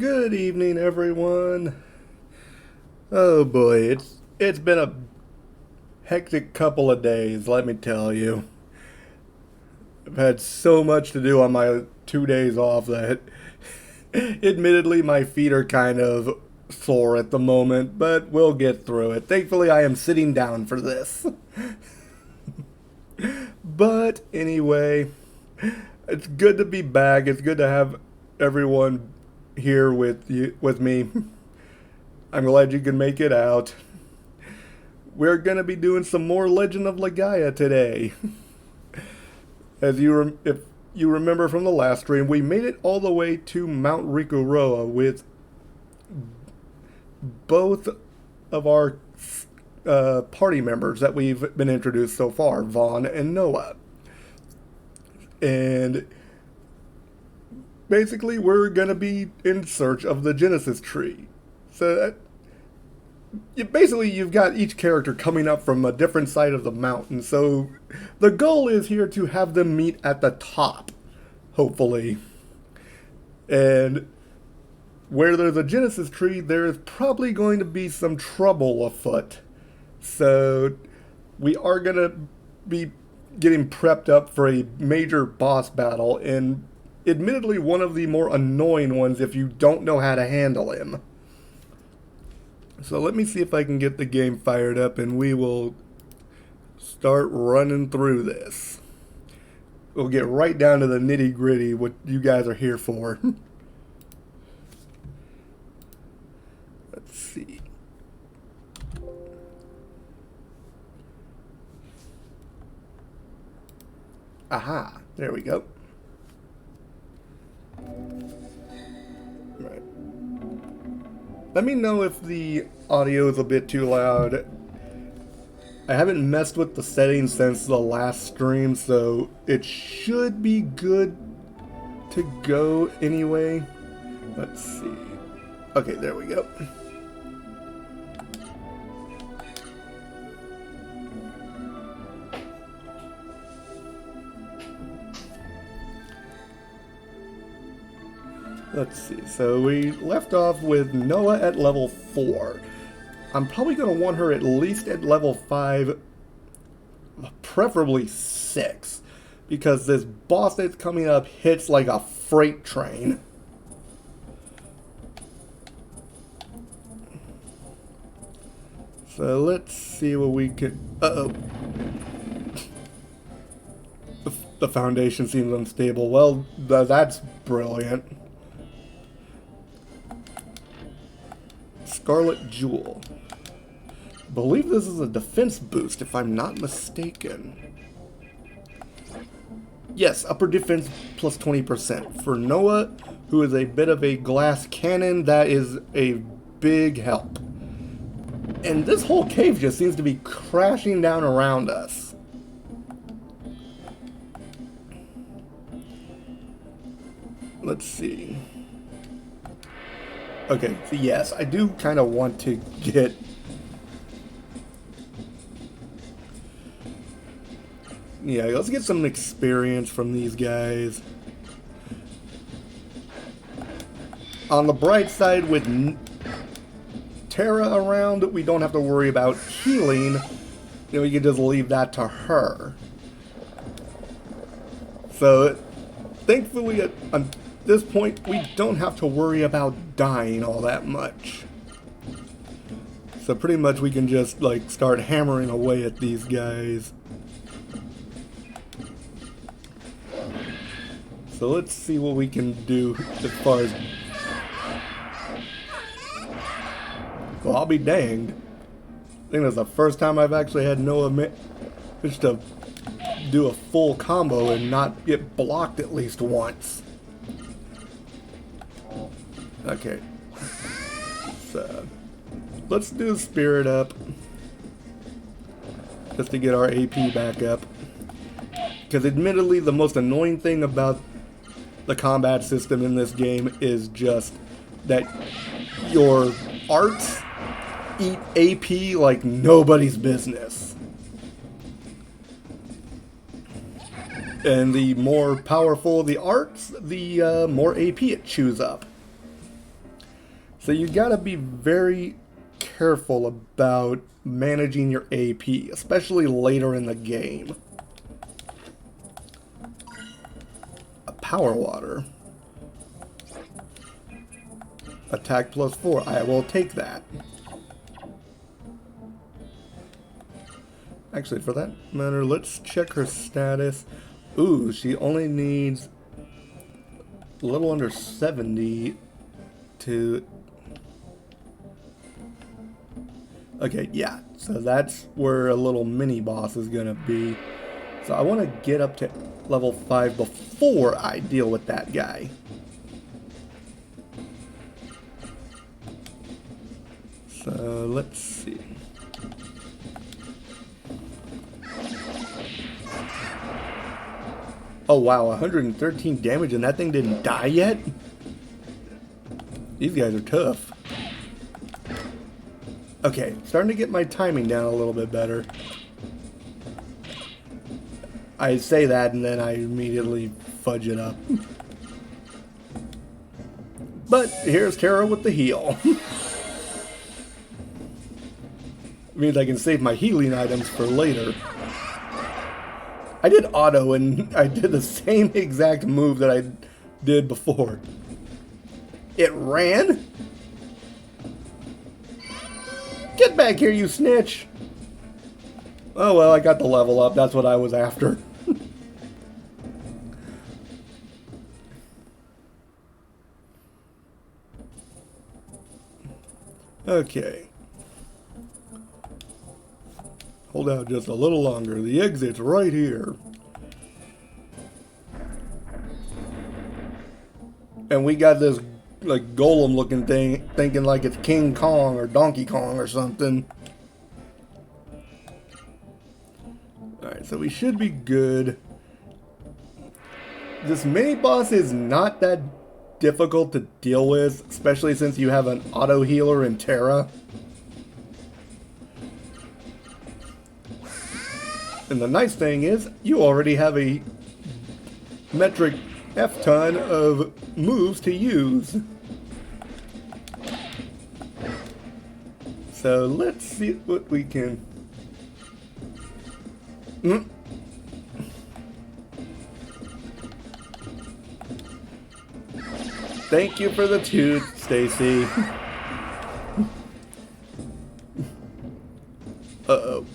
Good evening, everyone. Oh boy, it's been a hectic couple of days, let me tell you. I've had so much to do on my 2 days off that admittedly my feet are kind of sore at the moment, but we'll get through it. Thankfully, I am sitting down for this. But anyway, it's good to be back. It's good to have everyone here with me. I'm glad you can make it out. We're gonna be doing some more Legend of Legaia today. If you remember from the last stream, we made it all the way to Mount Rikuroa with both of our party members that we've been introduced so far, Vaughn and Noah. And basically, we're gonna be in search of the Genesis tree. So basically you've got each character coming up from a different side of the mountain, so the goal is here to have them meet at the top, hopefully. And where there's a Genesis tree, there's probably going to be some trouble afoot. So we are going to be getting prepped up for a major boss battle, and admittedly one of the more annoying ones if you don't know how to handle him. So let me see if I can get the game fired up and we will start running through this. We'll get right down to the nitty gritty, what you guys are here for. Let's see. Aha, there we go. Right. Let me know if the audio is a bit too loud. I haven't messed with the settings since the last stream, so it should be good to go anyway. Let's see. Okay, there we go. Let's see, so we left off with Noah at level 4. I'm probably going to want her at least at level 5, preferably 6, because this boss that's coming up hits like a freight train. So let's see what we can... Uh-oh. The foundation seems unstable. Well, that's brilliant. Scarlet Jewel. I believe this is a defense boost, if I'm not mistaken. Yes, upper defense plus 20%. For Noah, who is a bit of a glass cannon, that is a big help. And this whole cave just seems to be crashing down around us. Let's see. Okay, so yes, I do kind of want to get... Yeah, let's get some experience from these guys. On the bright side, with Terra around, we don't have to worry about healing. We can just leave that to her. So, thankfully, at this point, we don't have to worry about dying all that much. So pretty much we can just, like, start hammering away at these guys. So let's see what we can do as far as... Well, I'll be danged. I think that's the first time I've actually had Noah manage to do a full combo and not get blocked at least once. Okay. So, let's do Spirit up. Just to get our AP back up. Because admittedly, the most annoying thing about the combat system in this game is just that your arts eat AP like nobody's business. And the more powerful the arts, the more AP it chews up. So you gotta be very careful about managing your AP, especially later in the game. A power water. Attack +4. I will take that. Actually, for that matter, let's check her status. Ooh, she only needs a little under 70 to... Okay, yeah. So that's where a little mini boss is gonna be. So I want to get up to level 5 before I deal with that guy. So let's see. Oh wow, 113 damage and that thing didn't die yet? These guys are tough. Okay, starting to get my timing down a little bit better. I say that and then I immediately fudge it up. But here's Tara with the heal. Means I can save my healing items for later. I did auto and I did the same exact move that I did before. It ran? Get back here, you snitch! Oh well, I got the level up. That's what I was after. Okay. Hold out just a little longer. The exit's right here. And we got this like golem looking thing thinking like it's King Kong or Donkey Kong or something. Alright, so we should be good. This mini boss is not that difficult to deal with, especially since you have an auto healer in Terra. And the nice thing is, you already have a metric F-ton of moves to use. So let's see what we can... Thank you for the tooth, Stacy. Uh-oh.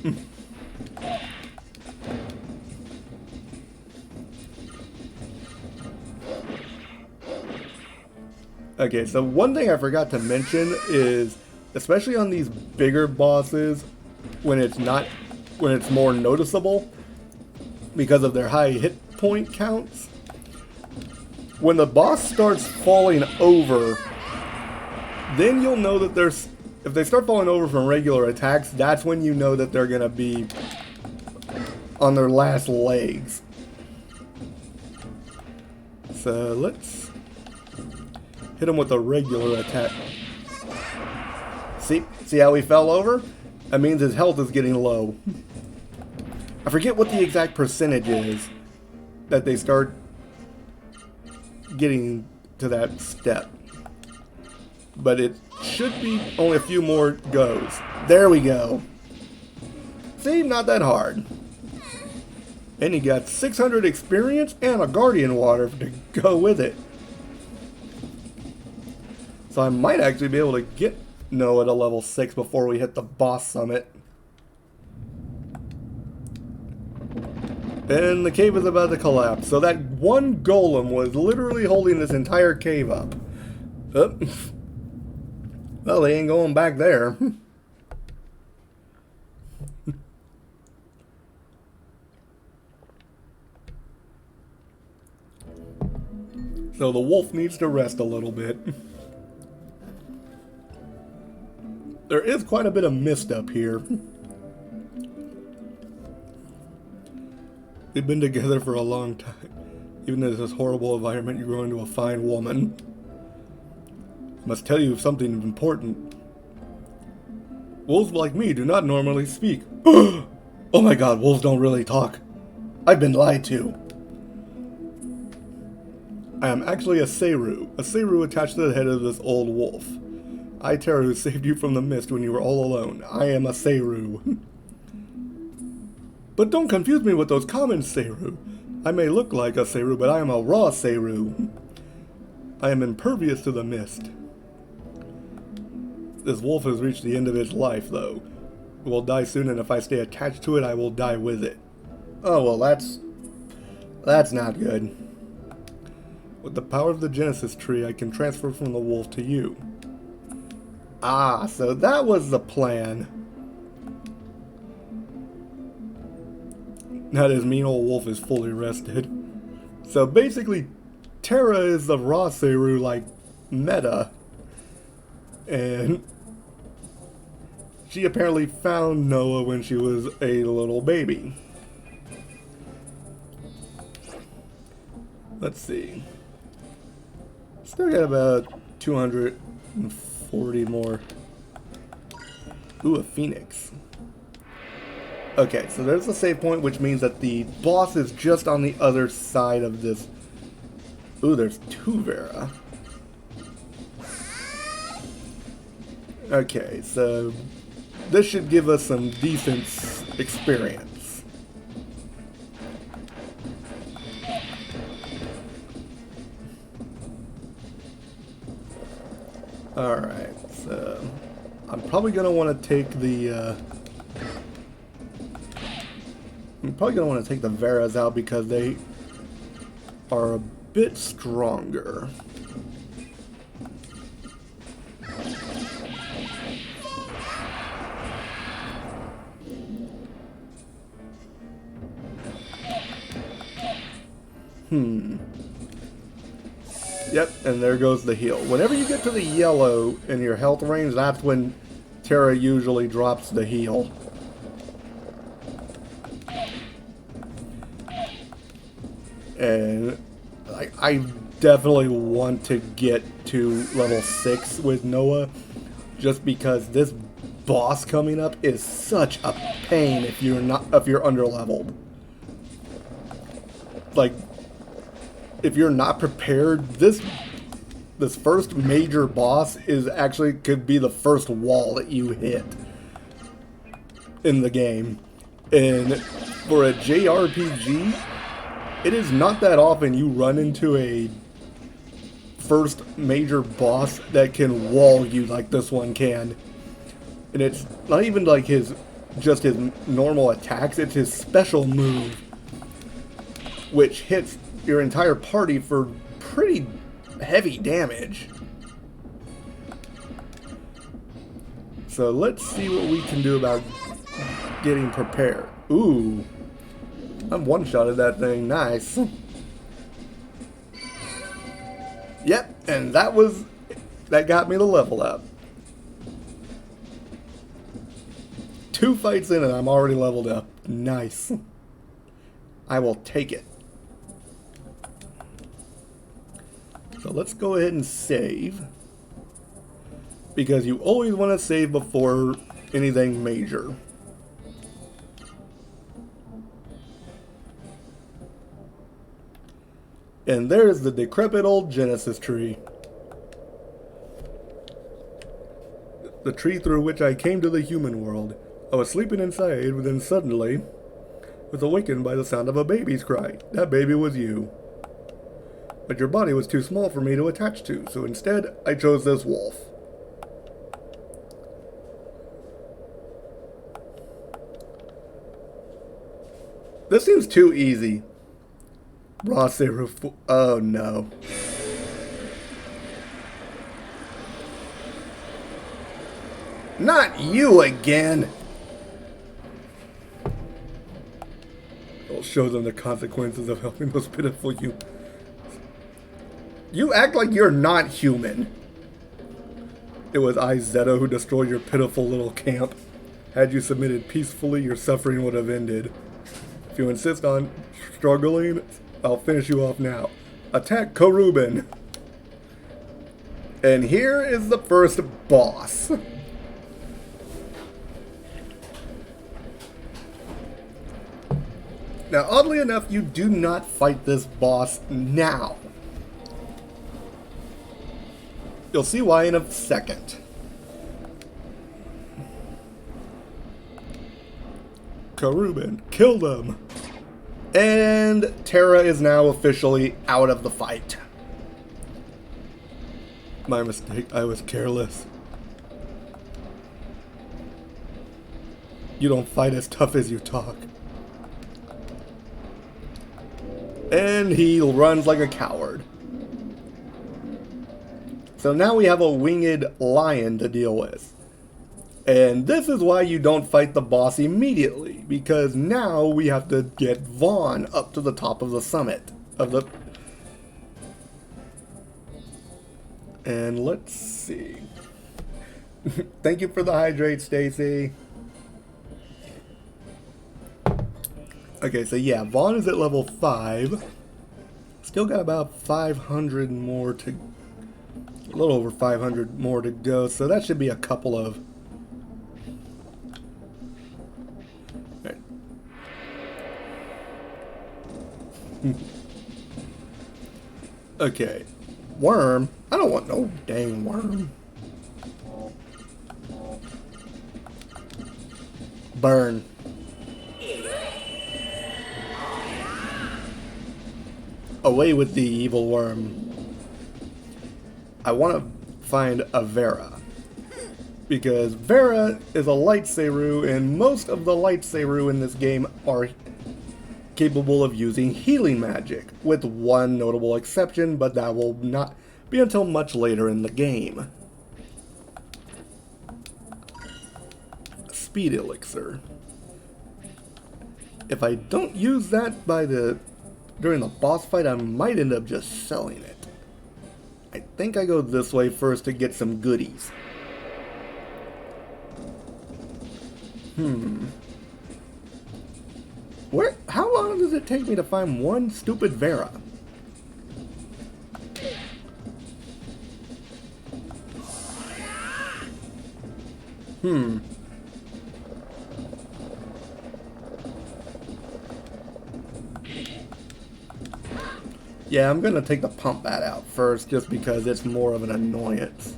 Okay, so one thing I forgot to mention is, especially on these bigger bosses, when it's more noticeable, because of their high hit point counts, when the boss starts falling over, then you'll know that if they start falling over from regular attacks, that's when you know that they're gonna be on their last legs. So let's hit him with a regular attack. See how he fell over? That means his health is getting low. I forget what the exact percentage is that they start getting to that step. But it should be only a few more goes. There we go. See, not that hard. And he got 600 experience and a guardian water to go with it. So I might actually be able to get Noah to level 6 before we hit the boss summit. And the cave is about to collapse. So that one golem was literally holding this entire cave up. Oh. Well, they ain't going back there. So the wolf needs to rest a little bit. There is quite a bit of mist up here. They've been together for a long time. Even in this horrible environment, you grow into a fine woman. Must tell you something important. Wolves like me do not normally speak. Oh my god, wolves don't really talk. I've been lied to. I am actually a Seru attached to the head of this old wolf. I, Terra, who saved you from the mist when you were all alone. I am a Seru. But don't confuse me with those common Seru. I may look like a Seru, but I am a raw Seru. I am impervious to the mist. This wolf has reached the end of its life, though. It will die soon, and if I stay attached to it, I will die with it. Oh, well, that's not good. With the power of the Genesis tree, I can transfer from the wolf to you. Ah, so that was the plan. Now this mean old wolf is fully rested. So basically, Terra is the raw Seru, like, meta. And she apparently found Noah when she was a little baby. Let's see. Still got about 240 more. Ooh, a phoenix. Okay, so there's the save point, which means that the boss is just on the other side of this. Ooh, there's two Vera. Okay, so this should give us some decent experience. Alright, so I'm probably going to want to take the Veras out because they are a bit stronger. Yep, and there goes the heal. Whenever you get to the yellow in your health range, that's when Terra usually drops the heal. And I definitely want to get to level 6 with Noah, just because this boss coming up is such a pain if you're underleveled. Like, if you're not prepared, this first major boss could be the first wall that you hit in the game. And for a JRPG, it is not that often you run into a first major boss that can wall you like this one can. And it's not even like his normal attacks, it's his special move, which hits your entire party for pretty heavy damage. So let's see what we can do about getting prepared. Ooh, I'm one-shotted that thing. Nice. Yep, and that got me the level up. 2 fights in and I'm already leveled up. Nice. I will take it. So let's go ahead and save, because you always want to save before anything major. And there's the decrepit old Genesis tree. The tree through which I came to the human world. I was sleeping inside, but then suddenly was awakened by the sound of a baby's cry. That baby was you. But your body was too small for me to attach to, so instead I chose this wolf. This seems too easy. Raw Seru. Oh no. Not you again! I'll show them the consequences of helping those pitiful humans. You act like you're not human. It was I, Zeta, who destroyed your pitiful little camp. Had you submitted peacefully, your suffering would have ended. If you insist on struggling, I'll finish you off now. Attack Korubin. And here is the first boss. Now, oddly enough, you do not fight this boss now. You'll see why in a second. Karubin, kill them. And Terra is now officially out of the fight. My mistake, I was careless. You don't fight as tough as you talk. And he runs like a coward. So now we have a winged lion to deal with. And this is why you don't fight the boss immediately, because now we have to get Vaughn up to the top of the summit of the... And let's see. Thank you for the hydrate, Stacy. Okay, so yeah, Vaughn is at level 5. Still got about 500 more to... A little over 500 more to go, so that should be a couple of... Right. Okay. Worm? I don't want no dang worm. Burn. Away with the evil worm. I want to find a Vera. Because Vera is a light Seru, and most of the light Seru in this game are capable of using healing magic, with one notable exception, but that will not be until much later in the game. Speed elixir. If I don't use that during the boss fight, I might end up just selling it. I think I go this way first to get some goodies. How long does it take me to find one stupid Vera? Yeah, I'm gonna take the pump bat out first just because it's more of an annoyance.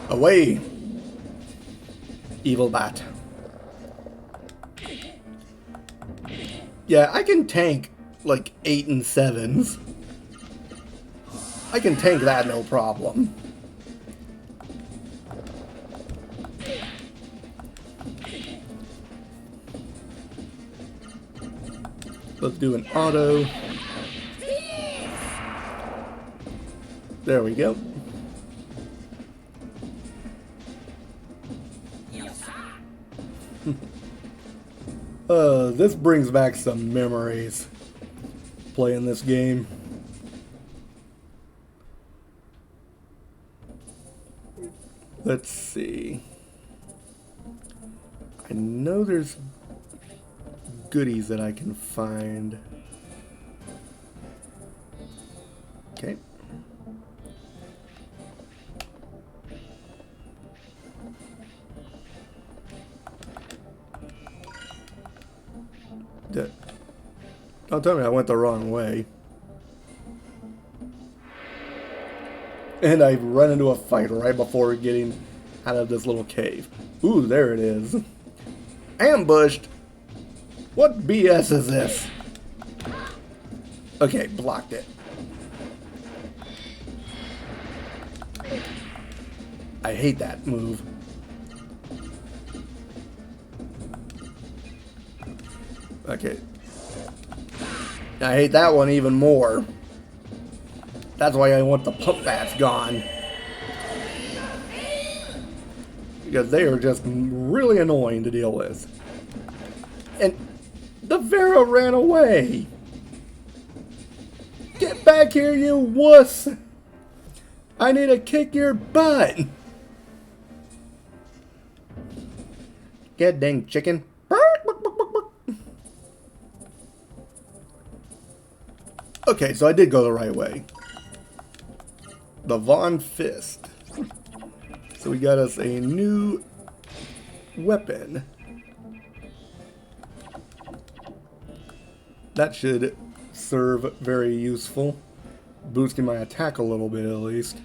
Away! Evil bat. Yeah, I can tank like 8 and 7s. I can tank that no problem. Let's do an auto. There we go. This brings back some memories playing this game. Let's see. I know there's goodies that I can find. Okay. Don't tell me I went the wrong way. And I run into a fight right before getting out of this little cave. Ooh, there it is. Ambushed! What BS is this? Okay, blocked it. I hate that move. Okay. I hate that one even more. That's why I want the pump bats gone. Because they are just really annoying to deal with. And the Vera ran away. Get back here, you wuss. I need to kick your butt. God dang chicken. Okay, so I did go the right way. The Von Fist. So we got us a new weapon. That should serve very useful, boosting my attack a little bit at least.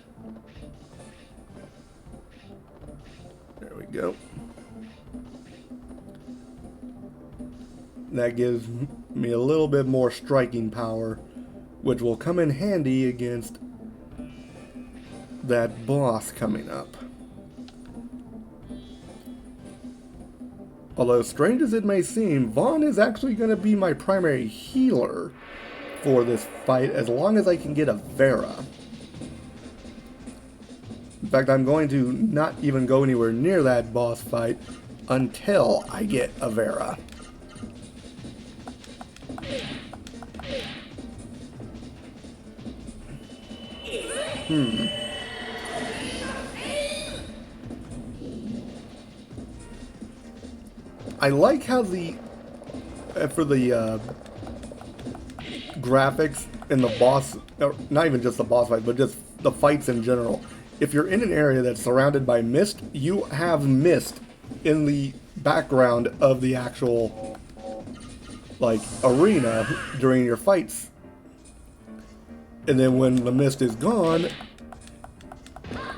There we go. That gives me a little bit more striking power, which will come in handy against that boss coming up. Although strange as it may seem, Vaughn is actually going to be my primary healer for this fight as long as I can get a Vera. In fact, I'm going to not even go anywhere near that boss fight until I get a Vera. I like how for the graphics in the boss, or not even just the boss fight, but just the fights in general. If you're in an area that's surrounded by mist, you have mist in the background of the actual, like, arena during your fights. And then when the mist is gone,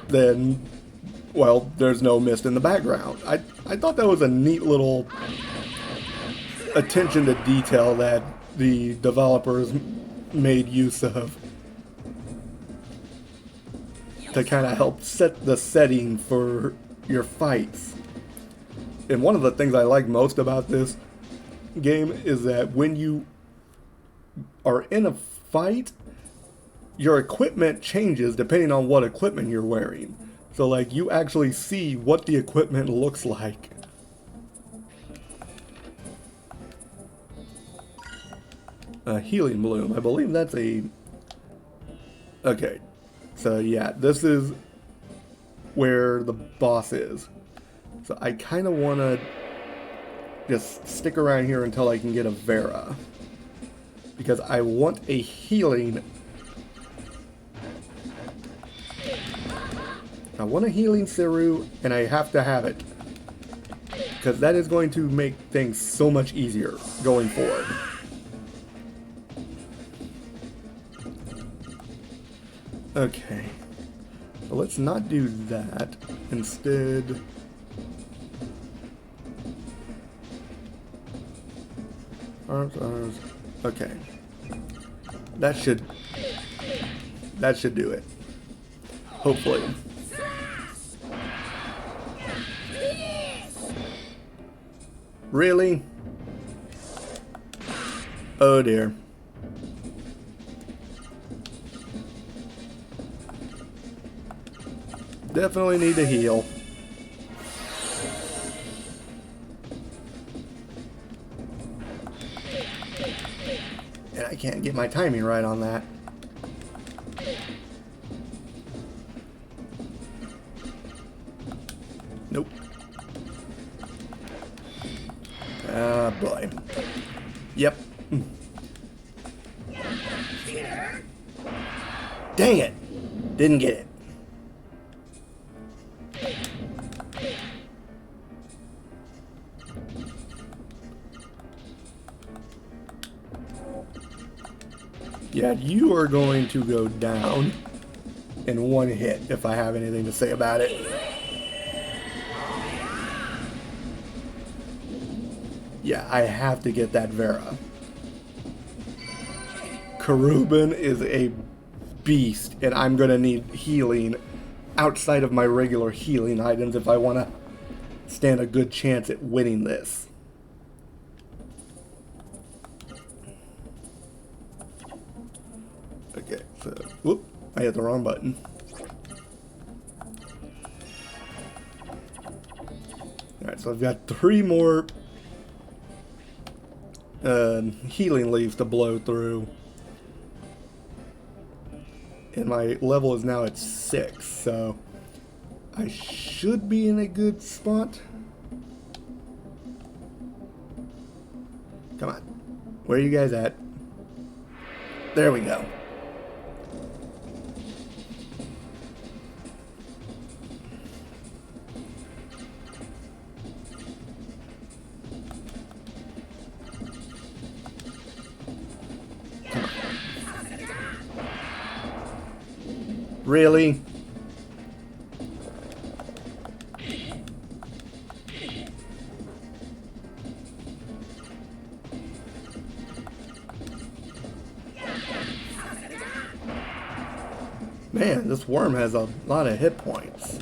then, well, there's no mist in the background. I thought that was a neat little attention to detail that the developers made use of to kind of help set the setting for your fights. And one of the things I like most about this game is that when you are in a fight, your equipment changes depending on what equipment you're wearing. So, like, you actually see what the equipment looks like. A healing bloom. I believe that's a... Okay. So, yeah, this is where the boss is. So, I kind of want to just stick around here until I can get a Vera. Because I want a healing... I want a healing Seru, and I have to have it. Because that is going to make things so much easier going forward. Okay. So let's not do that. Instead... Arms. Okay. That should do it. Hopefully. Really? Oh dear. Definitely need to heal. And I can't get my timing right on that. Nope. Ah, boy. Yep. Dang it! Didn't get it. Yeah, you are going to go down in one hit if I have anything to say about it. Yeah, I have to get that Vera. Karubin is a beast, and I'm going to need healing outside of my regular healing items if I want to stand a good chance at winning this. Okay, so, whoop, I hit the wrong button. Alright, so I've got 3 more healing leaves to blow through. And my level is now at 6, so I should be in a good spot. Come on. Where are you guys at? There we go. Come on. Really? Man, this worm has a lot of hit points.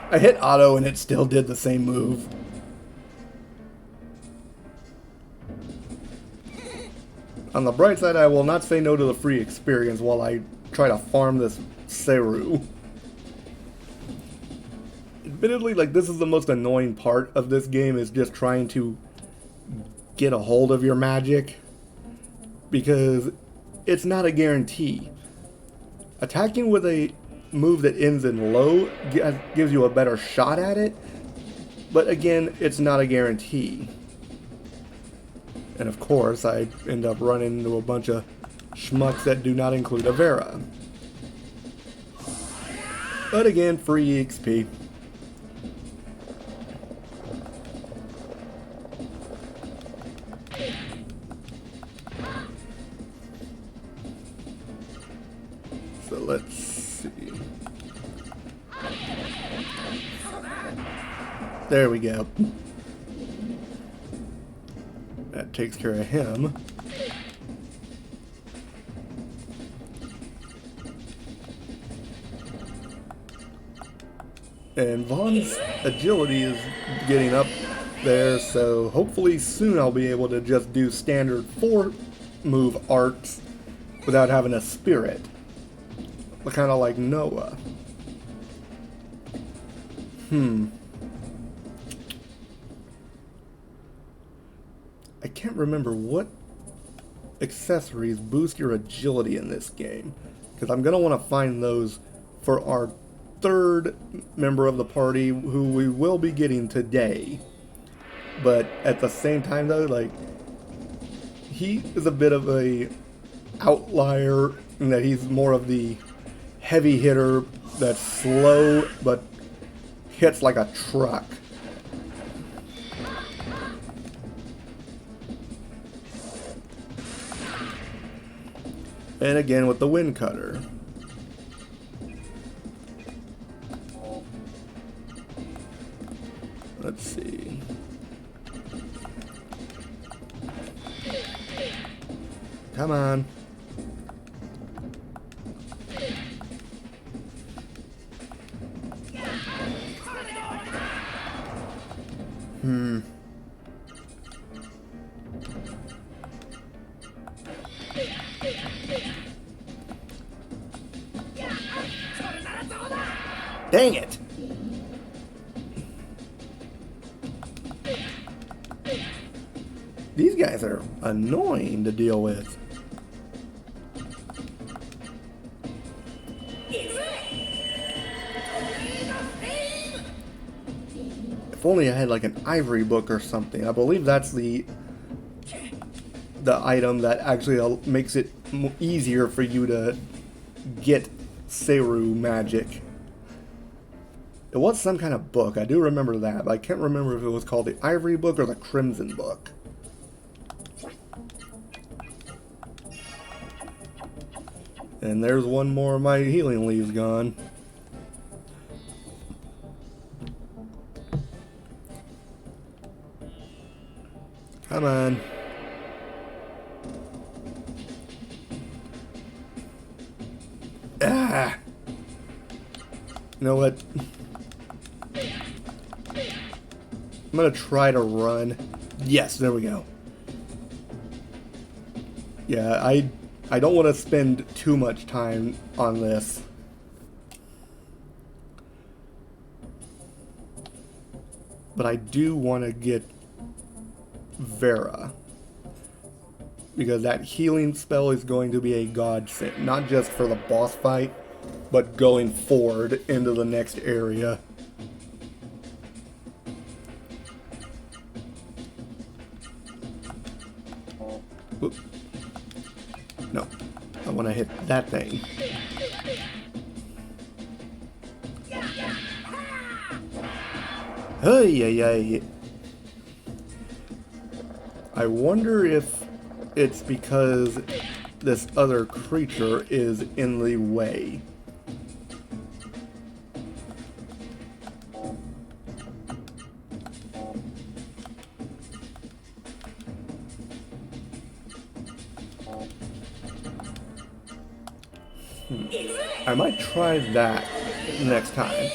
I hit auto and it still did the same move. On the bright side, I will not say no to the free experience while I try to farm this Seru. Admittedly, like, this is the most annoying part of this game, is just trying to get a hold of your magic, because it's not a guarantee. Attacking with a move that ends in low gives you a better shot at it, but again, it's not a guarantee. And of course, I end up running into a bunch of schmucks that do not include a Vera. But again, free XP. So let's see. There we go. That takes care of him. And Vaughn's agility is getting up there, so hopefully soon I'll be able to just do standard 4-move arcs without having a spirit. Kind of like Noah. I can't remember what accessories boost your agility in this game, because I'm going to want to find those for our third member of the party, who we will be getting today. But at the same time though, like, he is a bit of a outlier in that he's more of the heavy hitter that's slow but hits like a truck. And again with the wind cutter. Let's see. Come on. Dang it! These guys are annoying to deal with. If only I had like an ivory book or something. I believe that's the item that actually makes it easier for you to get Seru magic. It was some kind of book, I do remember that, but I can't remember if it was called the Ivory Book or the Crimson Book. And there's one more of my healing leaves gone. Come on. Ah! You know what? I'm gonna try to run. Yes, there we go. Yeah, I don't want to spend too much time on this. But I do want to get Vera, because that healing spell is going to be a godsend, not just for the boss fight, but going forward into the next area. Whoop. No, I want to hit that thing. Hey, hey, hey. I wonder if it's because this other creature is in the way. I might try that next time.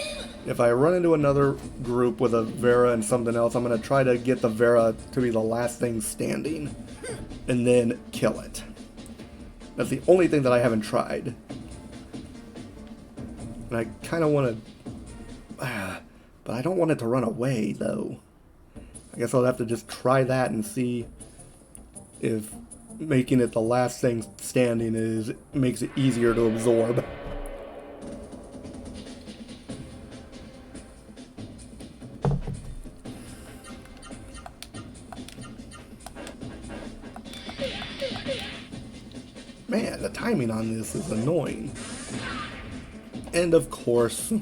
If I run into another group with a Vera and something else, I'm going to try to get the Vera to be the last thing standing and then kill it. That's the only thing that I haven't tried. And I kind of want to... but I don't want it to run away, though. I guess I'll have to just try that and see if making it the last thing standing makes it easier to absorb. Man, the timing on this is annoying. And of course...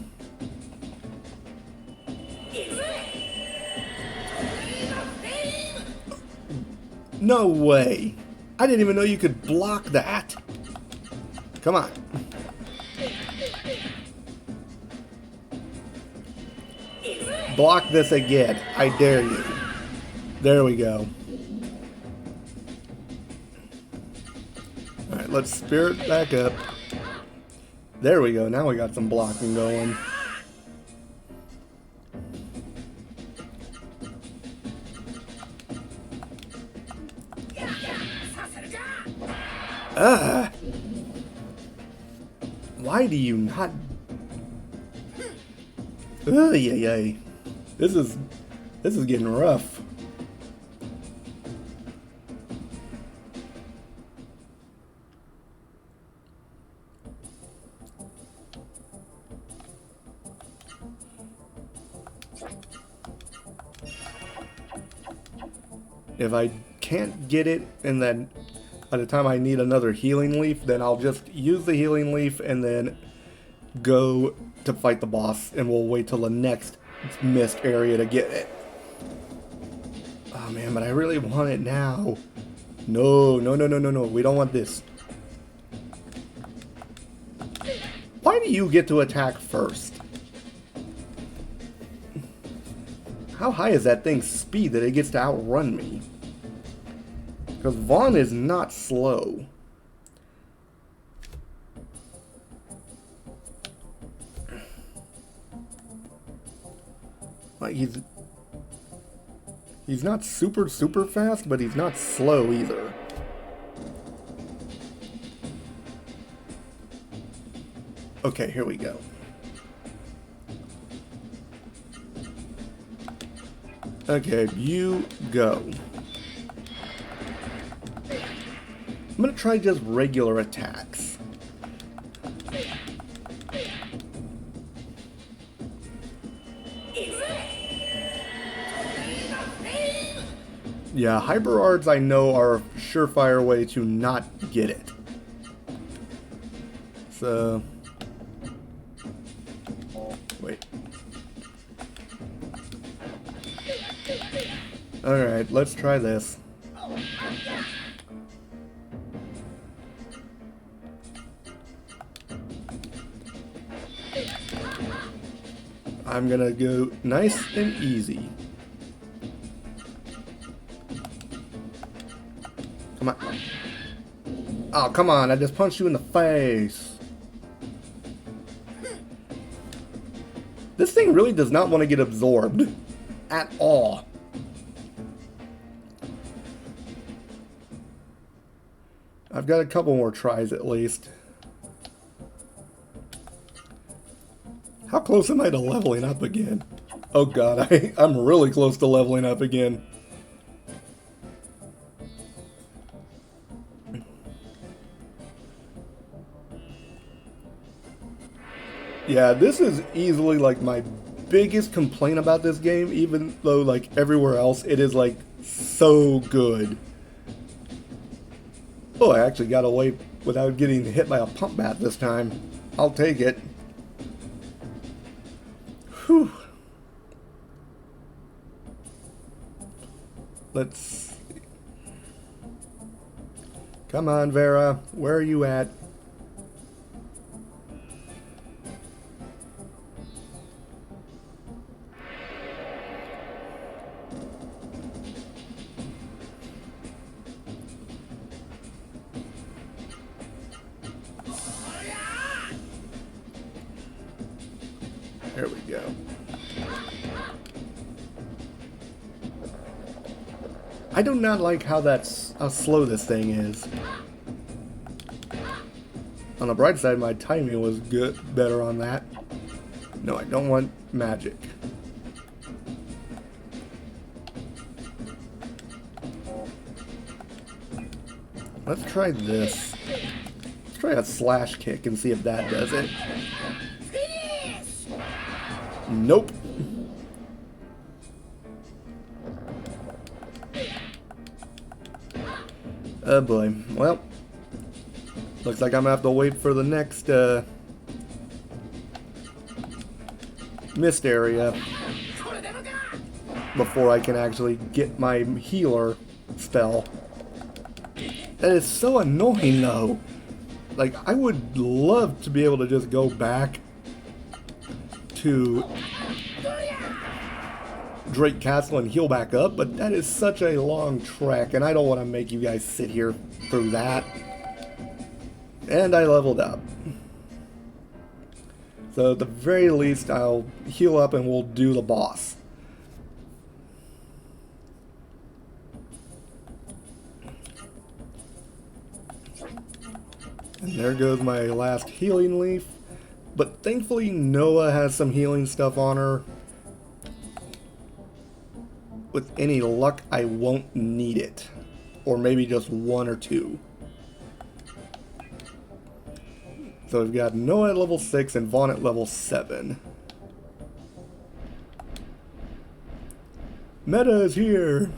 No way! I didn't even know you could block that! Come on. Block this again. I dare you. There we go. Alright, let's spirit back up. There we go. Now we got some blocking going. Why do you not... Yay. This is getting rough. If I can't get it and then by the time I need another healing leaf, then I'll just use the healing leaf and then go to fight the boss, and we'll wait till the next missed area to get it. Oh man, but I really want it now. No, we don't want this. Why do you get to attack first? How high is that thing's speed that it gets to outrun me? Because Vaughn is not slow. Like he's not super fast, but he's not slow either. Okay, here we go. Okay, you go. I'm gonna try just regular attacks. Yeah, Hyper Arts I know are a surefire way to not get it. So... wait. Alright, let's try this. I'm gonna go nice and easy. Come on. Oh, come on, I just punched you in the face. This thing really does not want to get absorbed. At all. I've got a couple more tries at least. How close am I to leveling up again? Oh god, I'm really close to leveling up again. Yeah, this is easily like my biggest complaint about this game, even though like everywhere else it is like so good. Oh, I actually got away without getting hit by a pump bat this time. I'll take it. Whew. Let's see. Come on, Vera. Where are you at? There we go. I do not like how slow this thing is. On the bright side, my timing was better on that. No, I don't want magic. Let's try this. Let's try a slash kick and see if that does it. Nope. Oh boy. Well, looks like I'm gonna have to wait for the next mist area before I can actually get my healer spell. That is so annoying though. Like, I would love to be able to just go back to Drake Castle and heal back up, but that is such a long trek, and I don't want to make you guys sit here through that. And I leveled up. So at the very least, I'll heal up and we'll do the boss. And there goes my last healing leaf. But thankfully Noah has some healing stuff on her. With any luck, I won't need it. Or maybe just one or two. So we've got Noah at level 6 and Vaughn at level 7. Meta is here!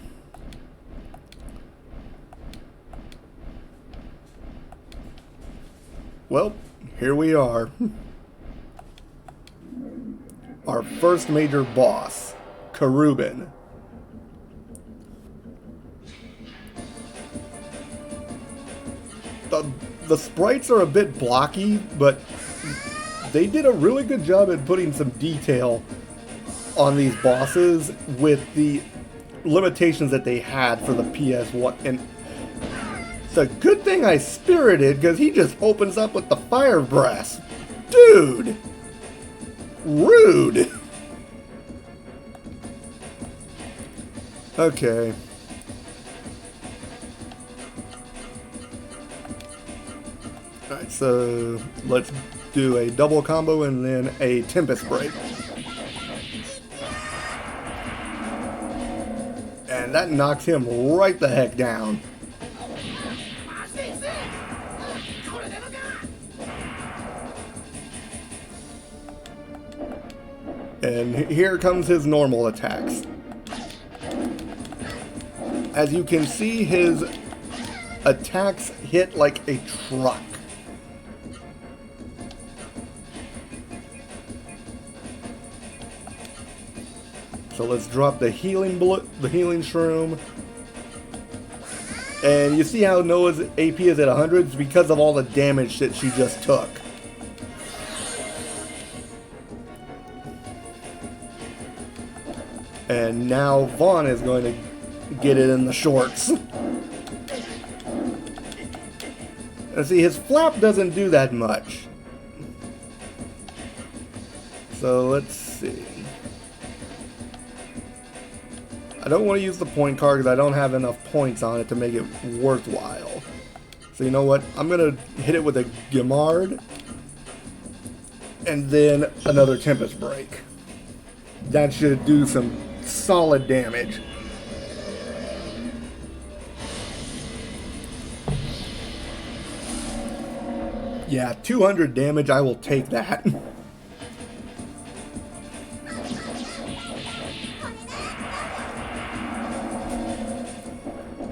Well, here we are. Our first major boss, Karubin. The sprites are a bit blocky, but they did a really good job at putting some detail on these bosses with the limitations that they had for the PS1. And it's a good thing I spirited, because he just opens up with the fire breath. Dude! Rude! Okay. Alright, so let's do a double combo and then a Tempest Break. And that knocks him right the heck down. And here comes his normal attacks. As you can see, his attacks hit like a truck. So let's drop the healing shroom. And you see how Noah's AP is at 100? It's because of all the damage that she just took. And now Vaughn is going to get it in the shorts. And see, his flap doesn't do that much. So let's see. I don't want to use the point card because I don't have enough points on it to make it worthwhile. So you know what? I'm going to hit it with a Gemard. And then another Tempest Break. That should do some solid damage. Yeah, 200 damage, I will take that.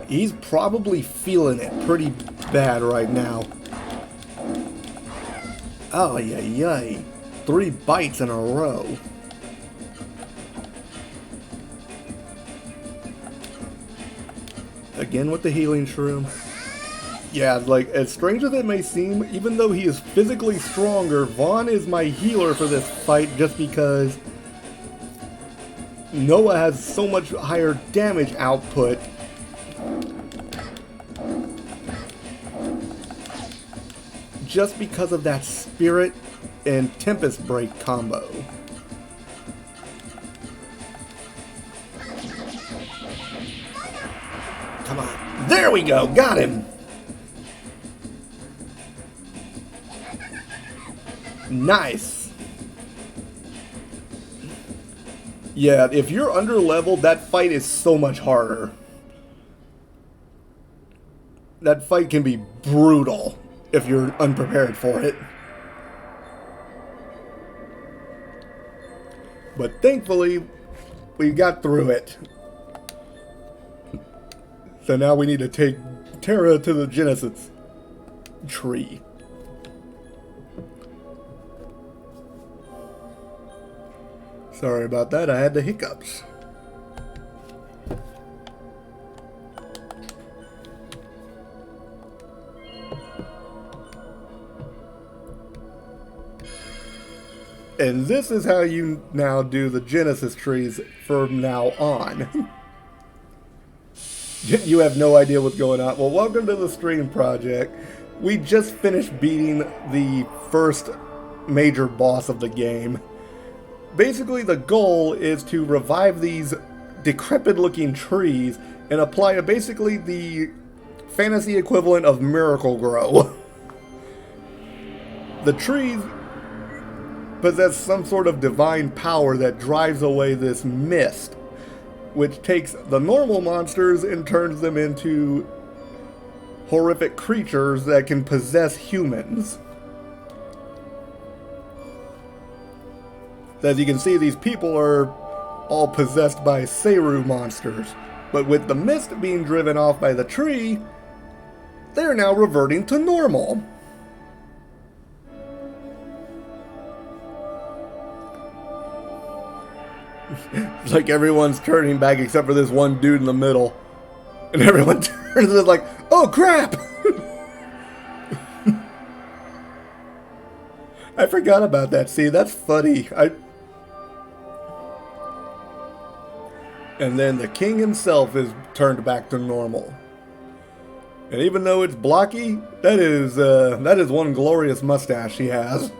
He's probably feeling it pretty bad right now. Oh, yay. 3 bites in a row. Again with the healing shroom. Yeah, like, as strange as it may seem, even though he is physically stronger, Vaughn is my healer for this fight just because Noah has so much higher damage output. Just because of that Spirit and Tempest Break combo. Come on. There we go! Got him! Nice! Yeah, if you're under leveled, that fight is so much harder. That fight can be brutal if you're unprepared for it. But thankfully, we got through it. So now we need to take Terra to the Genesis tree. Sorry about that, I had the hiccups. And this is how you now do the Genesis trees from now on. You have no idea what's going on. Well, welcome to the stream project. We just finished beating the first major boss of the game. Basically, the goal is to revive these decrepit-looking trees and apply basically the fantasy equivalent of Miracle Grow. The trees possess some sort of divine power that drives away this mist, which takes the normal monsters and turns them into horrific creatures that can possess humans. As you can see, these people are all possessed by Seru monsters, but with the mist being driven off by the tree, they're now reverting to normal. It's like everyone's turning back except for this one dude in the middle. And everyone turns and is like, oh crap! I forgot about that. See, that's funny. And then the king himself is turned back to normal. And even though it's blocky, that is one glorious mustache he has.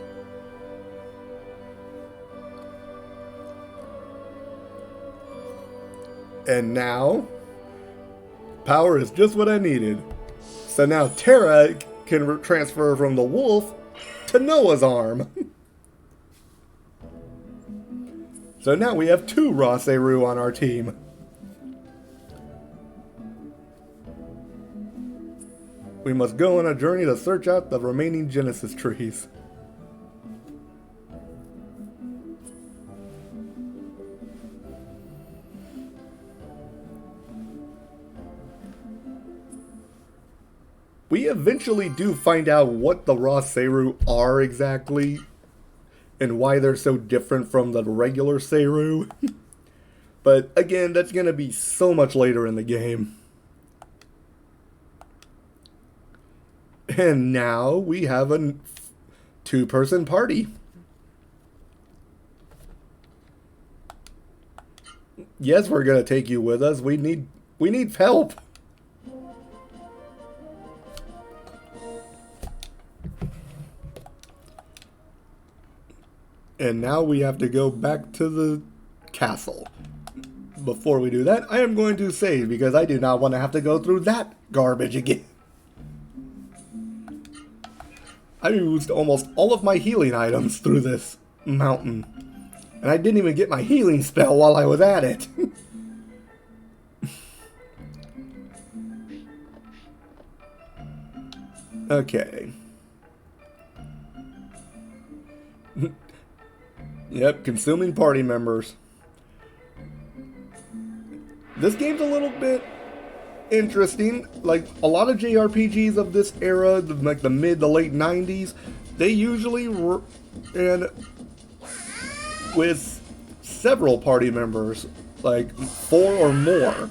And now, power is just what I needed. So now Terra can transfer from the wolf to Noah's arm. So now we have 2 Raw Seru on our team. We must go on a journey to search out the remaining Genesis trees. We eventually do find out what the Raw Seru are exactly, and why they're so different from the regular Seru. But again, that's going to be so much later in the game. And now we have a 2-person party. Yes, we're going to take you with us. We need help. And now we have to go back to the castle. Before we do that, I am going to save because I do not want to have to go through that garbage again. I used almost all of my healing items through this mountain. And I didn't even get my healing spell while I was at it. Okay. Yep, consuming party members. This game's a little bit interesting. Like, a lot of JRPGs of this era, like the mid to late 90s, they usually ran with several party members, like 4 or more.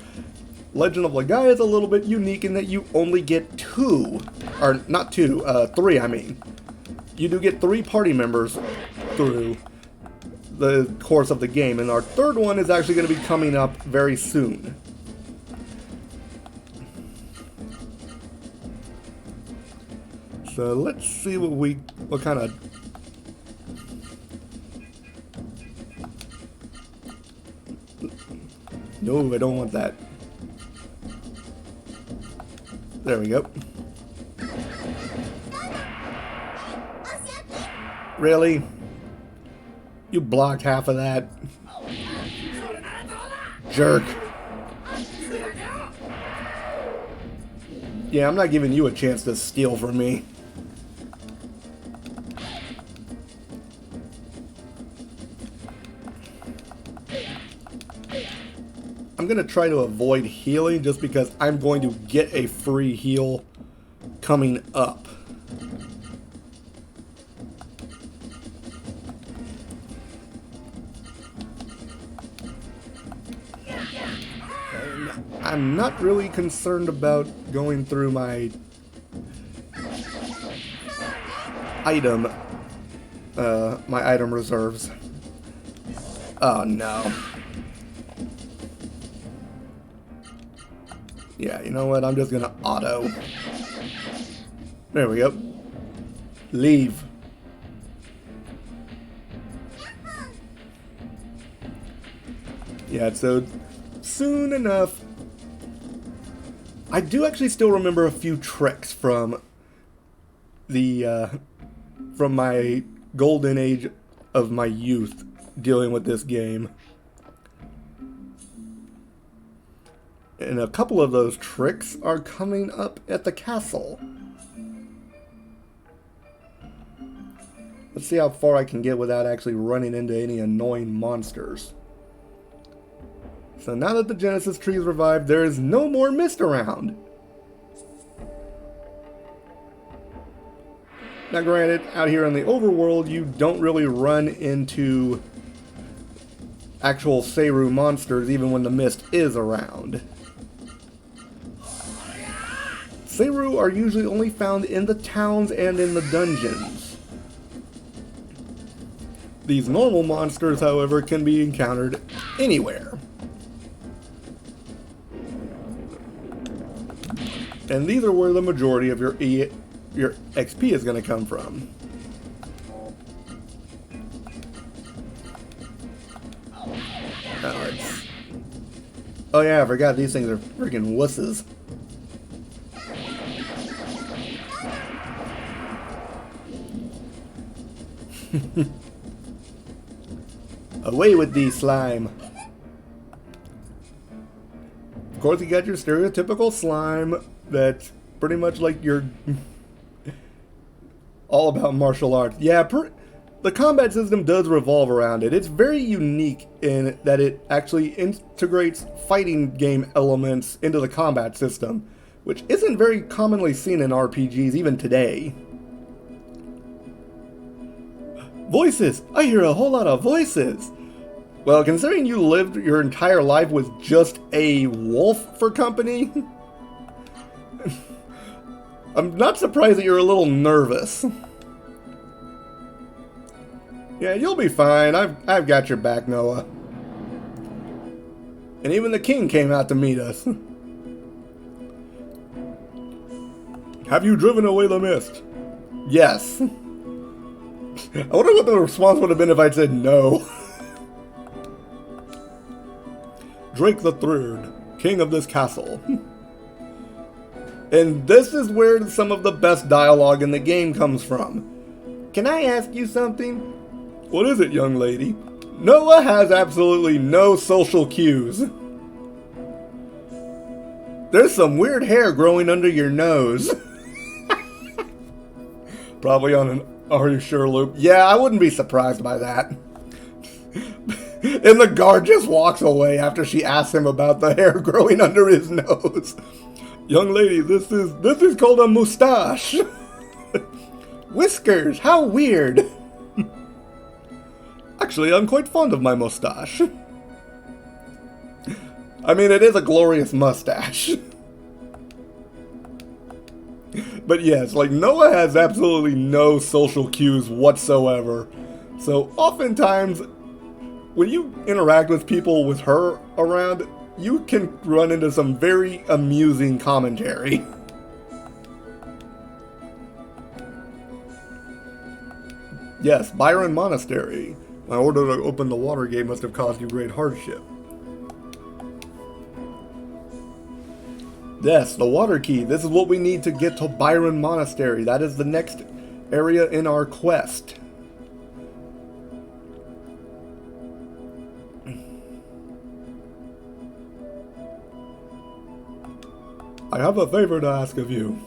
Legend of Legaia is a little bit unique in that you only get two, or not two, three I mean. You do get 3 party members through the course of the game, and our third one is actually going to be coming up very soon. So let's see what kind of... No, I don't want that. There we go. Really? You blocked half of that? Jerk. Yeah, I'm not giving you a chance to steal from me. I'm going to try to avoid healing just because I'm going to get a free heal coming up. I'm not really concerned about going through my item reserves. Oh no. Yeah, you know what? I'm just gonna auto. There we go. Leave. Yeah, so soon enough. I do actually still remember a few tricks from the from my golden age of my youth dealing with this game. And a couple of those tricks are coming up at the castle. Let's see how far I can get without actually running into any annoying monsters. So now that the Genesis tree is revived, there is no more mist around. Now granted, out here in the overworld, you don't really run into actual Seru monsters even when the mist is around. Seru are usually only found in the towns and in the dungeons. These normal monsters, however, can be encountered anywhere. And these are where the majority of your XP is going to come from. Oh yeah, I forgot these things are freaking wusses. Away with thee, slime. Of course, you got your stereotypical slime that's pretty much like your all about martial arts. Yeah, the combat system does revolve around it. It's very unique in that it actually integrates fighting game elements into the combat system, which isn't very commonly seen in RPGs even today. Voices! I hear a whole lot of voices! Well, considering you lived your entire life with just a wolf for company, I'm not surprised that you're a little nervous. Yeah, you'll be fine. I've got your back, Noah. And even the king came out to meet us. Have you driven away the mist? Yes. I wonder what the response would have been if I'd said no. Drake the Third, king of this castle. And this is where some of the best dialogue in the game comes from. Can I ask you something? What is it, young lady? Noah has absolutely no social cues. There's some weird hair growing under your nose. Probably on an Are You Sure loop. Yeah, I wouldn't be surprised by that. And the guard just walks away after she asks him about the hair growing under his nose. Young lady, this is called a mustache. Whiskers, how weird. Actually, I'm quite fond of my mustache. I mean, it is a glorious mustache. But yes, like, Noah has absolutely no social cues whatsoever. So oftentimes, when you interact with people with her around, you can run into some very amusing commentary. Yes, Byron Monastery. My order to open the water gate must have caused you great hardship. Yes, the water key. This is what we need to get to Byron Monastery. That is the next area in our quest. I have a favor to ask of you.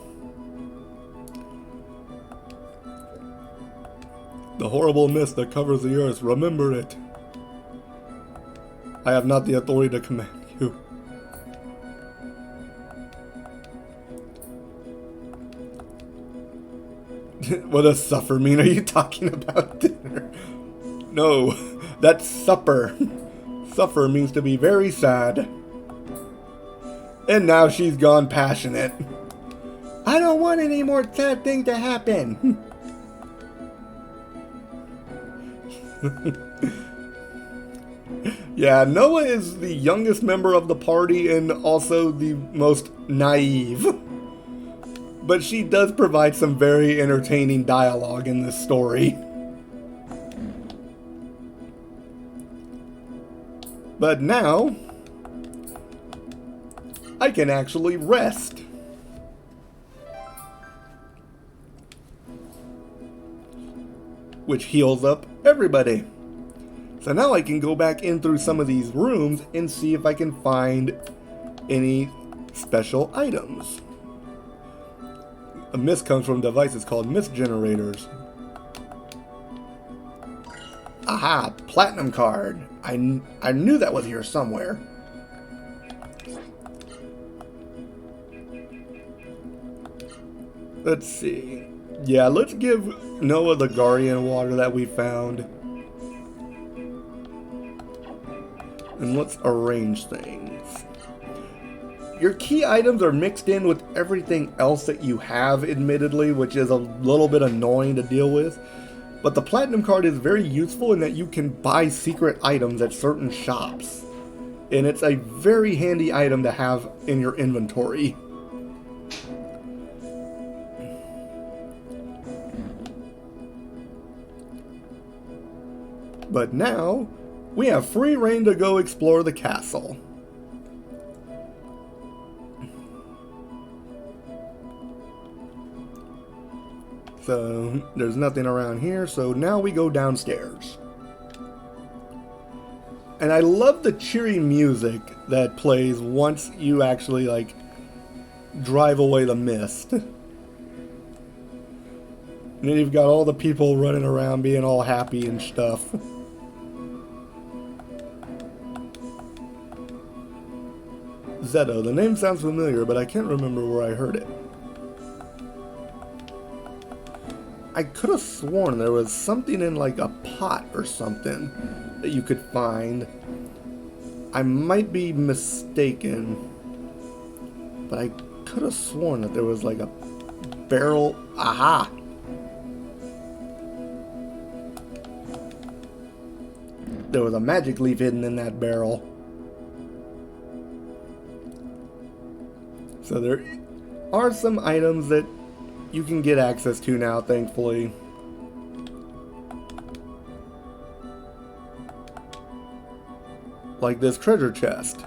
The horrible mist that covers the earth, remember it. I have not the authority to command you. What does suffer mean? Are you talking about dinner? No, that's supper. Suffer means to be very sad. And now she's gone passionate. I don't want any more sad thing to happen. Yeah, Noah is the youngest member of the party and also the most naive. But she does provide some very entertaining dialogue in this story. But now, I can actually rest. Which heals up everybody. So now I can go back in through some of these rooms and see if I can find any special items. A mist comes from devices called mist generators. Aha, platinum card. I knew that was here somewhere. Let's see. Yeah, let's give Noah the Guardian water that we found. And let's arrange things. Your key items are mixed in with everything else that you have, admittedly, which is a little bit annoying to deal with. But the Platinum card is very useful in that you can buy secret items at certain shops. And it's a very handy item to have in your inventory. But now, we have free reign to go explore the castle. So, there's nothing around here, so now we go downstairs. And I love the cheery music that plays once you actually, like, drive away the mist. And then you've got all the people running around being all happy and stuff. Zeto, the name sounds familiar, but I can't remember where I heard it. I could have sworn there was something in like a pot or something that you could find. I might be mistaken, but I could have sworn that there was like a barrel. Aha! There was a magic leaf hidden in that barrel. So there are some items that you can get access to now, thankfully. Like this treasure chest,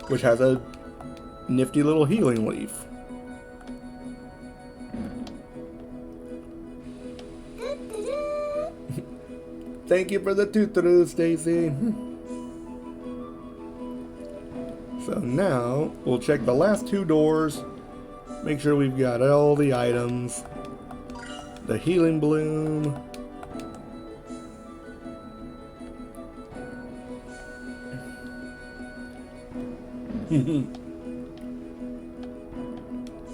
which has a nifty little healing leaf. Thank you for the tutu, Stacy. So now, we'll check the last two doors. Make sure we've got all the items. The healing bloom.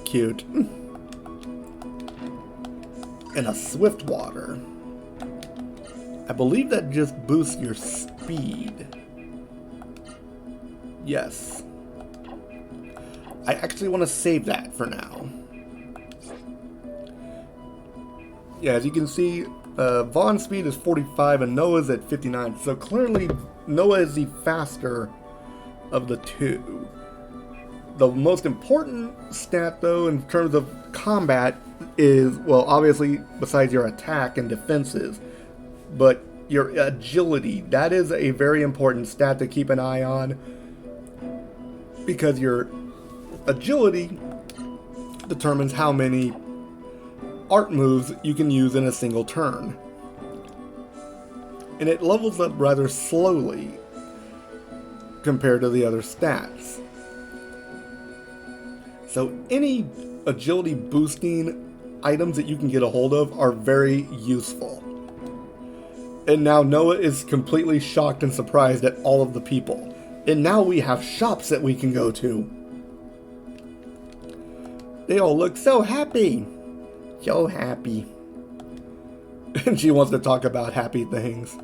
Cute. And a swift water. I believe that just boosts your speed. Yes. I actually want to save that for now. Yeah, as you can see, Vaughn's speed is 45 and Noah's at 59. So clearly, Noah is the faster of the two. The most important stat, though, in terms of combat is, well, obviously, besides your attack and defenses, but your agility. That is a very important stat to keep an eye on, because your agility determines how many art moves you can use in a single turn. And it levels up rather slowly compared to the other stats. So any agility boosting items that you can get a hold of are very useful. And now Noah is completely shocked and surprised at all of the people. And now we have shops that we can go to. They all look so happy. So happy. And she wants to talk about happy things.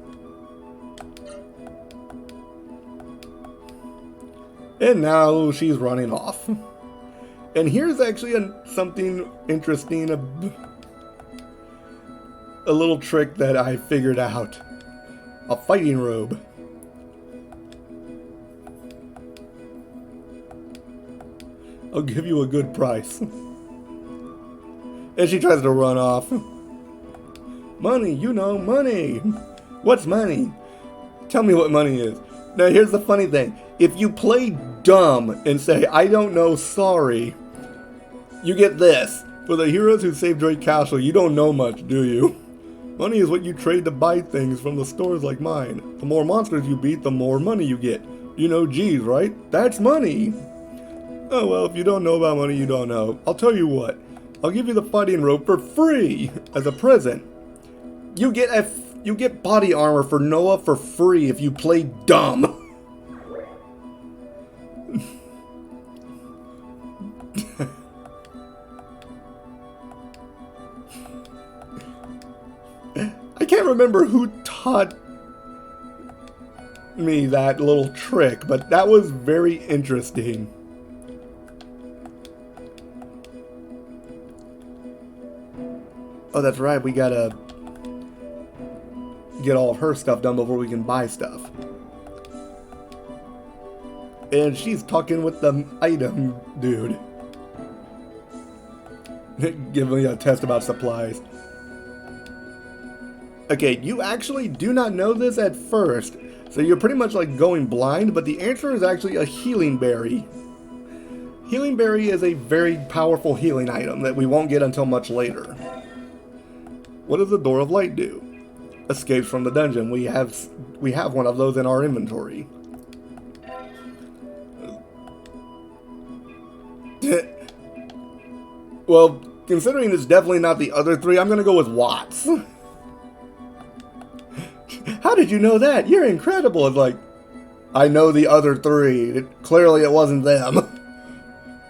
And now she's running off. And here's actually something interesting, a little trick that I figured out. A fighting robe. I'll give you a good price. And she tries to run off. Money, you know, money. What's money? Tell me what money is. Now here's the funny thing. If you play dumb and say, I don't know, sorry, you get this. For the heroes who saved Drake Castle, you don't know much, do you? Money is what you trade to buy things from the stores like mine. The more monsters you beat, the more money you get. You know G's, right? That's money. Oh well, if you don't know about money, you don't know. I'll tell you what. I'll give you the fighting robe for free as a present. You get body armor for Noah for free if you play dumb. I can't remember who taught me that little trick, but that was very interesting. Oh, that's right, we gotta get all of her stuff done before we can buy stuff. And she's talking with the item dude. Giving me a test about supplies. Okay, you actually do not know this at first, so you're pretty much like going blind, but the answer is actually a healing berry. Healing berry is a very powerful healing item that we won't get until much later. What does the Door of Light do? Escapes from the dungeon. We have one of those in our inventory. Well, considering it's definitely not the other three, I'm gonna go with Watts. How did you know that? You're incredible. It's like, I know the other three. Clearly it wasn't them.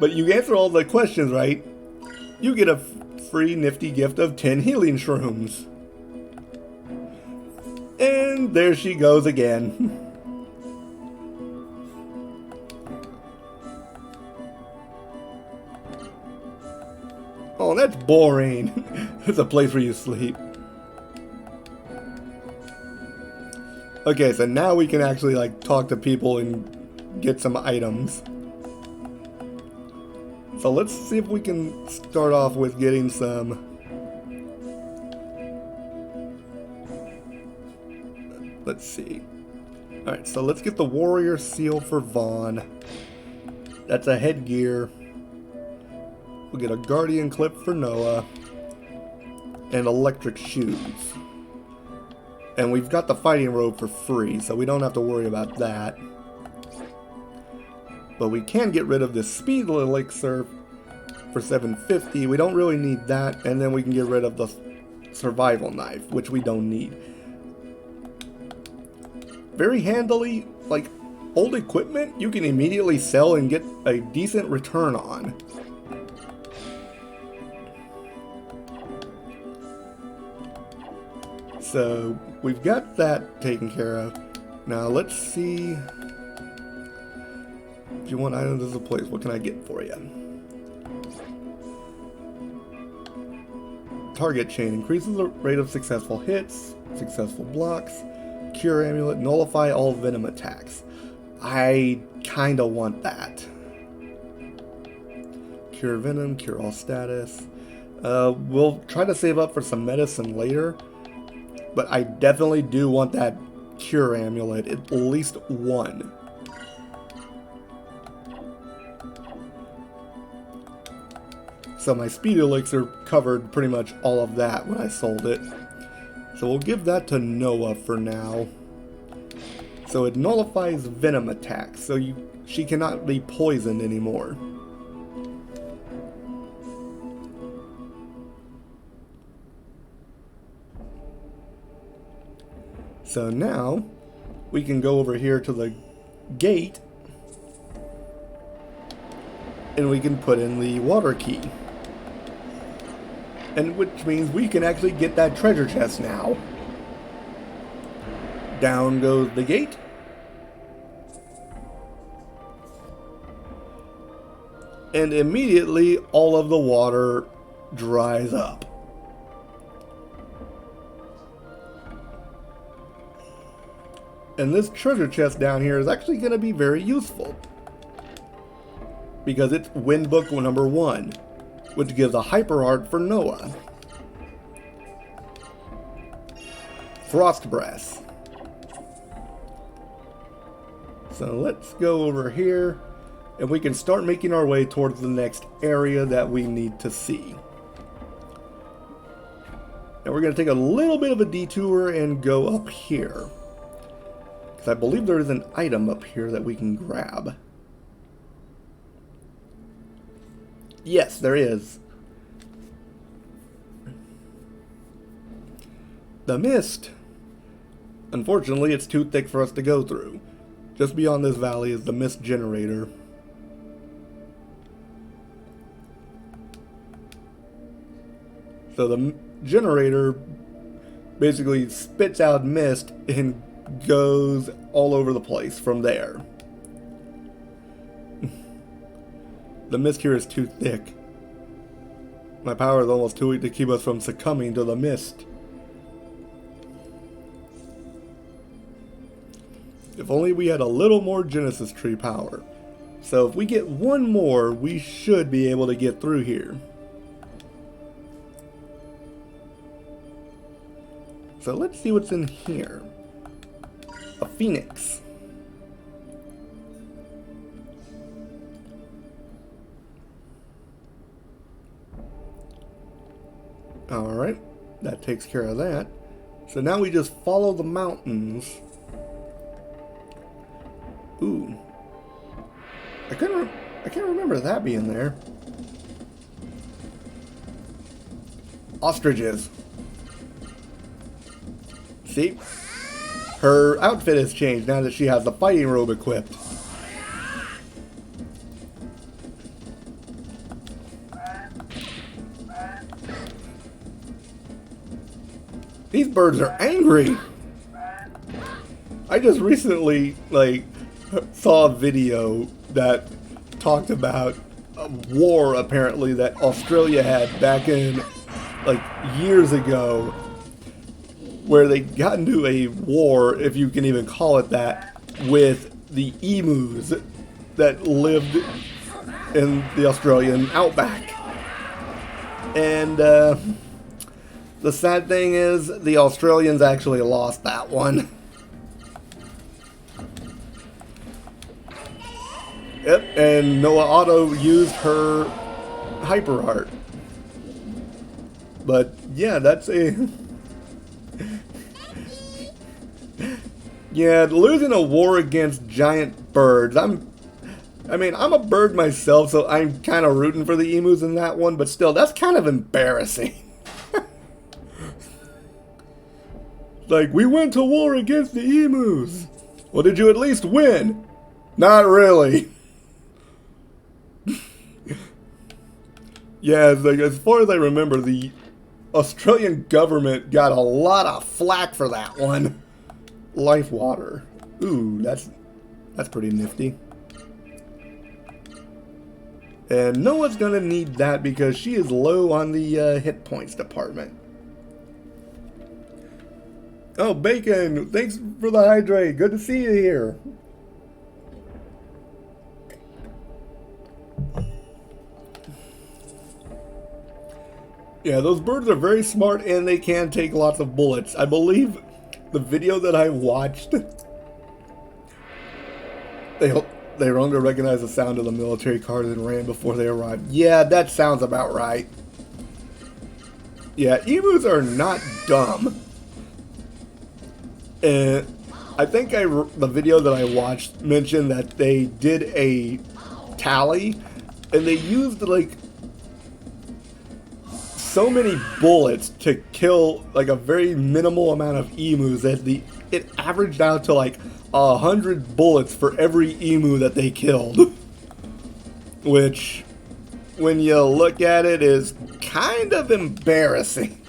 But you answer all the questions right, you get a free nifty gift of 10 healing shrooms. And there she goes again. Oh, that's boring. It's a place where you sleep. Okay, so now we can actually like talk to people and get some items. So let's see if we can start off with getting some. Let's see. Alright, so let's get the warrior seal for Vaughn. That's a headgear. We'll get a guardian clip for Noah. And electric shoes. And we've got the fighting robe for free, so we don't have to worry about that. But we can get rid of this speed elixir for 750. We don't really need that. And then we can get rid of the survival knife, which we don't need. Very handily, like old equipment, you can immediately sell and get a decent return on. So we've got that taken care of. Now let's see. Do you want items as a place? What can I get for you? Target chain increases the rate of successful hits, successful blocks, cure amulet, nullify all venom attacks. I kinda want that. Cure venom, cure all status. We'll try to save up for some medicine later, but I definitely do want that cure amulet, at least one. So my speed elixir covered pretty much all of that when I sold it. So we'll give that to Noah for now. So it nullifies venom attacks, so she cannot be poisoned anymore. So now we can go over here to the gate and we can put in the water key. And which means we can actually get that treasure chest now. Down goes the gate. And immediately all of the water dries up. And this treasure chest down here is actually going to be very useful. Because it's Wind Book number 1. Which gives a hyper art for Noah. Frost Breath. So let's go over here and we can start making our way towards the next area that we need to see. Now we're going to take a little bit of a detour and go up here. Because I believe there is an item up here that we can grab. Yes, there is. The mist. Unfortunately, it's too thick for us to go through. Just beyond this valley is the mist generator. So the generator basically spits out mist and goes all over the place from there. The mist here is too thick. My power is almost too weak to keep us from succumbing to the mist. If only we had a little more Genesis tree power. So if we get one more, we should be able to get through here. So let's see what's in here. A phoenix. Alright, that takes care of that. So now we just follow the mountains. Ooh. I can't remember that being there. Ostriches. See? Her outfit has changed now that she has the fighting robe equipped. These birds are angry. I just recently, saw a video that talked about a war, apparently, that Australia had back in, years ago, where they got into a war, if you can even call it that, with the emus that lived in the Australian outback. And, the sad thing is, the Australians actually lost that one. Yep, and Noah Otto used her hyper art. But yeah, that's a... yeah, losing a war against giant birds. I'm a bird myself, so I'm kind of rooting for the emus in that one, but still, that's kind of embarrassing. We went to war against the emus. Well, did you at least win? Not really. Yeah, as far as I remember, the Australian government got a lot of flack for that one. Life water. Ooh, that's pretty nifty. And no one's gonna need that because she is low on the hit points department. Oh, Bacon, thanks for the hydrate. Good to see you here. Yeah, those birds are very smart and they can take lots of bullets. I believe the video that I watched, they learned to recognize the sound of the military cars and ran before they arrived. Yeah, that sounds about right. Yeah, emus are not dumb. And I think the video that I watched mentioned that they did a tally and they used like so many bullets to kill like a very minimal amount of emus that it averaged out to like 100 bullets for every emu that they killed. Which, when you look at it, is kind of embarrassing.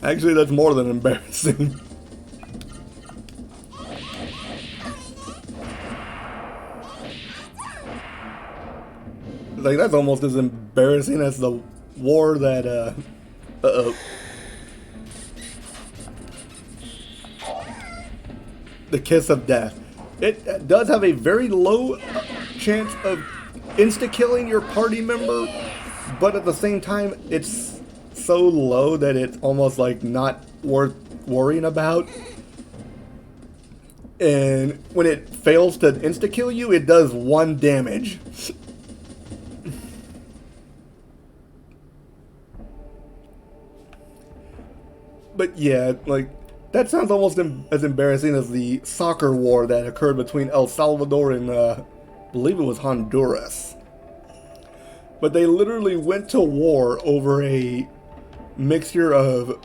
Actually, that's more than embarrassing. Like, that's almost as embarrassing as the war that, the kiss of death. It does have a very low chance of insta-killing your party member, but at the same time, it's so low that it's almost like not worth worrying about. And when it fails to insta-kill you, it does 1 damage. But yeah, like, that sounds almost as embarrassing as the soccer war that occurred between El Salvador and, I believe it was Honduras. But they literally went to war over a mixture of,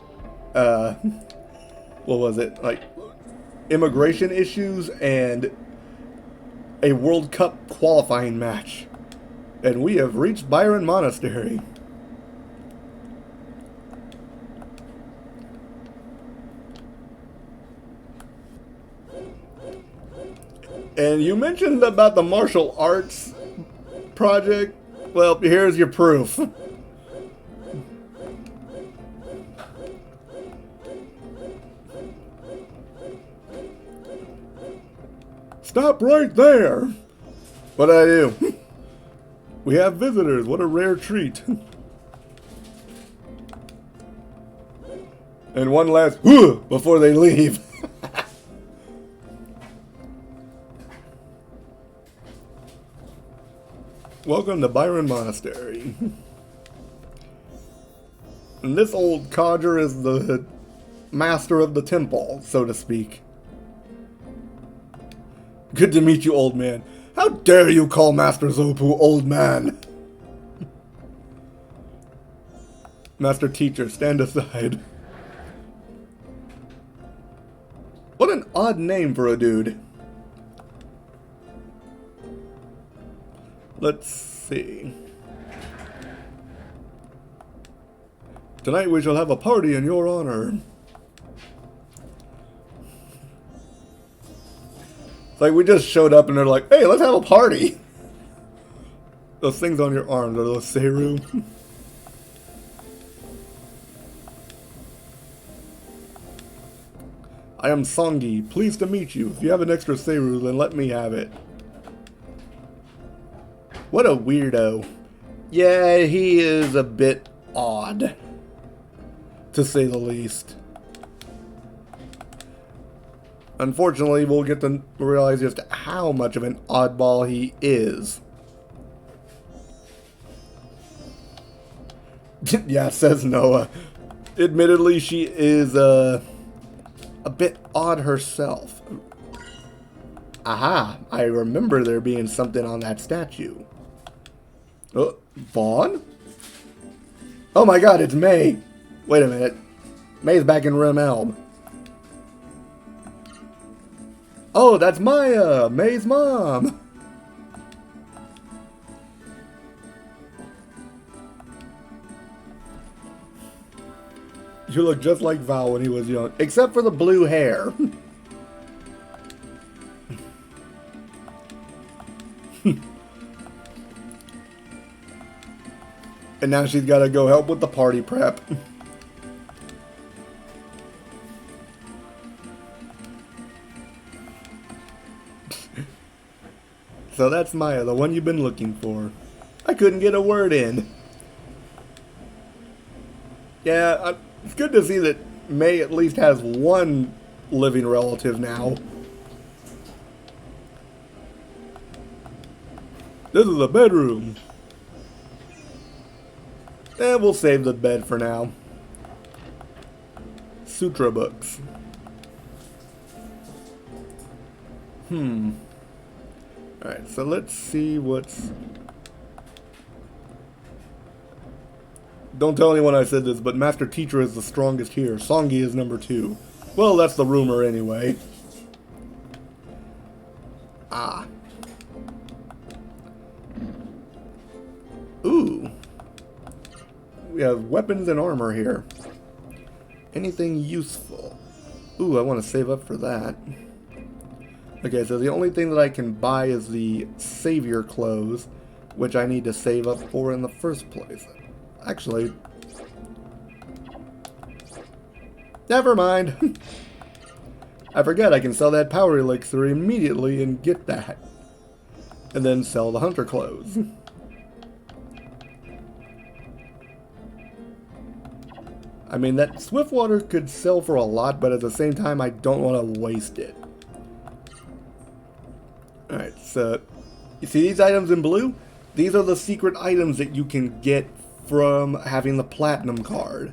what was it, like, immigration issues and a World Cup qualifying match. And we have reached Byron Monastery. And you mentioned about the martial arts project. Well, here's your proof. Stop right there. What'd I do? We have visitors. What a rare treat. And one last whoo before they leave. Welcome to Byron Monastery. And this old codger is the master of the temple, so to speak. Good to meet you, old man. How dare you call Master Zopu old man? Master teacher, stand aside. What an odd name for a dude. Let's see. Tonight we shall have a party in your honor. It's like we just showed up and they're like, hey, let's have a party. Those things on your arms, are those Seru? I am Songi, pleased to meet you. If you have an extra Seru, then let me have it. What a weirdo. Yeah, he is a bit odd, to say the least. Unfortunately, we'll get to realize just how much of an oddball he is. Yeah, says Noah. Admittedly, she is a bit odd herself. Aha, I remember there being something on that statue. Oh, Vaughn? Oh my god, it's May. Wait a minute. May's back in Rim Elm. Oh, that's Maya, May's mom. You look just like Val when he was young, except for the blue hair. And now she's got to go help with the party prep. So that's Maya, the one you've been looking for. I couldn't get a word in. Yeah, it's good to see that May at least has one living relative now. This is a bedroom. And we'll save the bed for now. Sutra books. Alright, so let's see what's... Don't tell anyone I said this, but Master Teacher is the strongest here. Songi is number 2. Well, that's the rumor anyway. Ah. Ooh. We have weapons and armor here. Anything useful? Ooh, I want to save up for that. Okay, so the only thing that I can buy is the Savior clothes, which I need to save up for in the first place. Actually, never mind. I forget I can sell that power elixir immediately and get that. And then sell the hunter clothes. I mean, that Swiftwater could sell for a lot, but at the same time, I don't want to waste it. Alright, so you see these items in blue? These are the secret items that you can get from having the platinum card.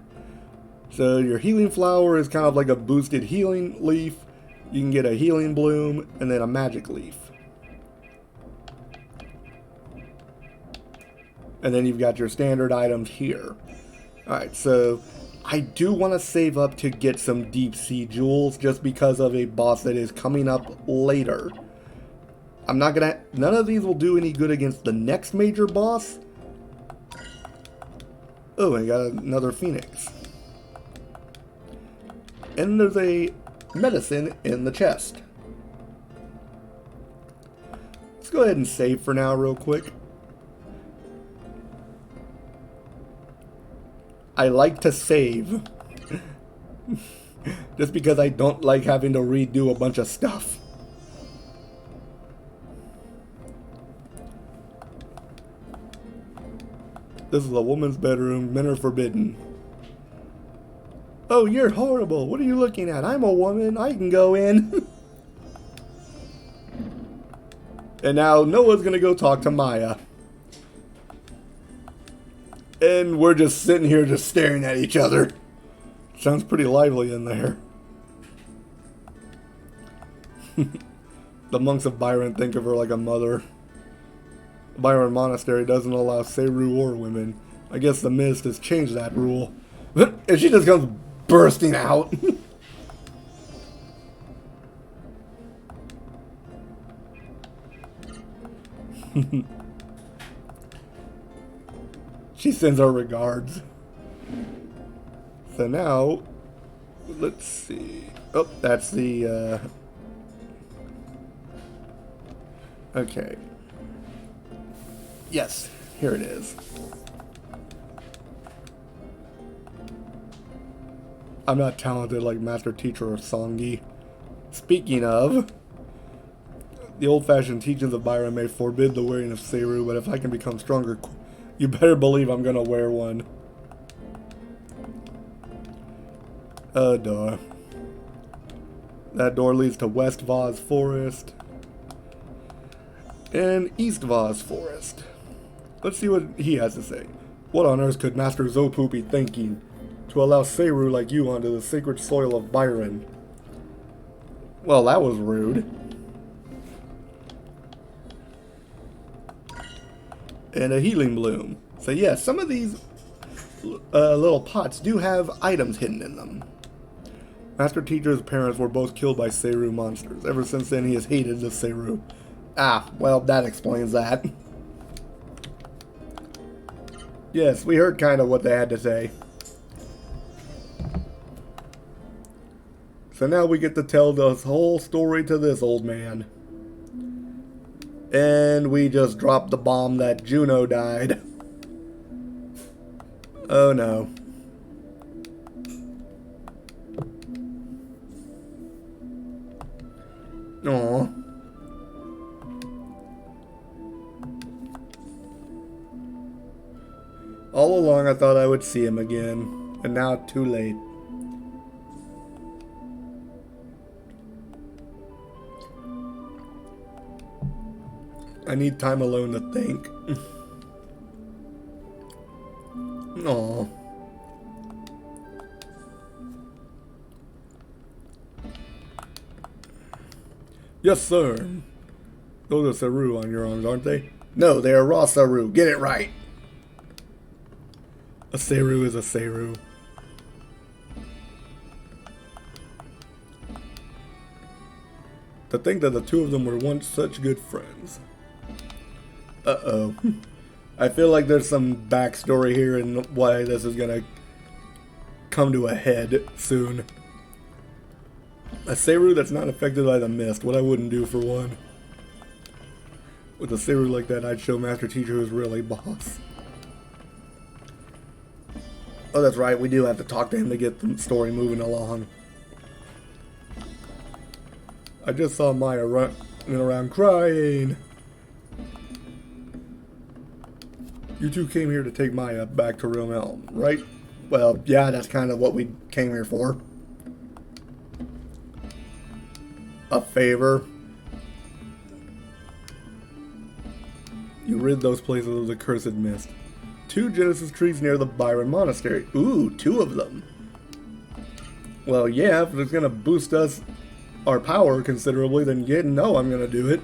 So your healing flower is kind of like a boosted healing leaf. You can get a healing bloom and then a magic leaf. And then you've got your standard items here. Alright, so I do want to save up to get some deep sea jewels just because of a boss that is coming up later. I'm not gonna... None of these will do any good against the next major boss. Oh, I got another phoenix. And there's a medicine in the chest. Let's go ahead and save for now real quick. I like to save. Just because I don't like having to redo a bunch of stuff. This is a woman's bedroom. Men are forbidden. Oh, you're horrible. What are you looking at? I'm a woman. I can go in. And now Noah's gonna go talk to Maya. And we're just sitting here just staring at each other. Sounds pretty lively in there. The monks of Byron think of her like a mother. Byron Monastery doesn't allow Seru or women. I guess the mist has changed that rule. And she just comes bursting out. She sends her regards. So now, let's see. Oh, that's the, okay. Yes, here it is. I'm not talented like Master Teacher or Songi. Speaking of, the old-fashioned teachings of Byron may forbid the wearing of Seru, but if I can become stronger, you better believe I'm gonna wear one. A door. That door leads to West Vaz Forest and East Vaz Forest. Let's see what he has to say. What on earth could Master Zopu be thinking to allow Seru like you onto the sacred soil of Byron? Well, that was rude. And a healing bloom. So yeah, some of these little pots do have items hidden in them. Master Teacher's parents were both killed by Seru monsters. Ever since then, he has hated the Seru. Ah, well, that explains that. Yes, we heard kind of what they had to say. So now we get to tell the whole story to this old man. And we just dropped the bomb that Juno died. Oh no. Aww. All along I thought I would see him again, and now too late. I need time alone to think. Aww. Yes, sir. Those are Saru on your arms, aren't they? No, they are raw Saru. Get it right. A Saru is a Saru. To think that the two of them were once such good friends. Uh-oh. I feel like there's some backstory here and why this is gonna come to a head soon. A Saru that's not affected by the mist, what I wouldn't do for one. With a Saru like that, I'd show Master Teacher who's really boss. Oh, that's right, we do have to talk to him to get the story moving along. I just saw Maya running around crying. You two came here to take Maya back to Realm Elm, right? Well, yeah, that's kind of what we came here for. A favor. You rid those places of the cursed mist. 2 Genesis trees near the Byron Monastery. Ooh, 2 of them. Well, yeah, if it's gonna boost us, our power considerably, then you know I'm gonna do it.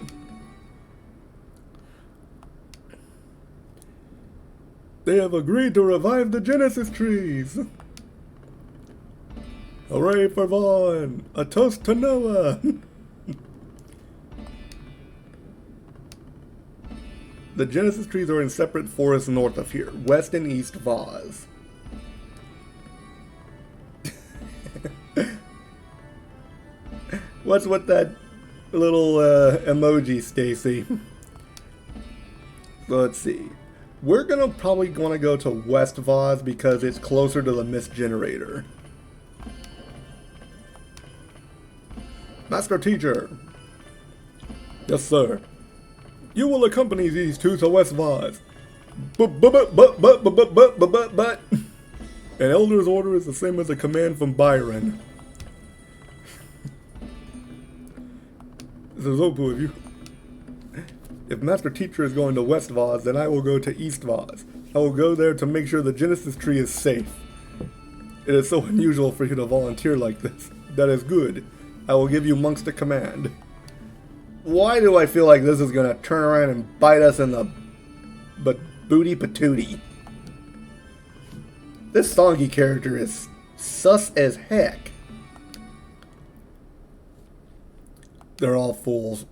They have agreed to revive the Genesis trees. Hooray for Vaughn! A toast to Noah! The Genesis trees are in separate forests north of here, west and east Vaz. What's with that little emoji, Stacy? Let's see. We're gonna probably wanna go to West Vaz because it's closer to the mist generator. Master Teacher. Yes, sir. You will accompany these 2 to West Vaz. But. An elder's order is the same as a command from Byron. This is Zopu, if Master Teacher is going to West Vaz, then I will go to East Vaz. I will go there to make sure the Genesis tree is safe. It is so unusual for you to volunteer like this. That is good. I will give you monks to command. Why do I feel like this is going to turn around and bite us in the booty patootie? This Songi character is sus as heck. They're all fools.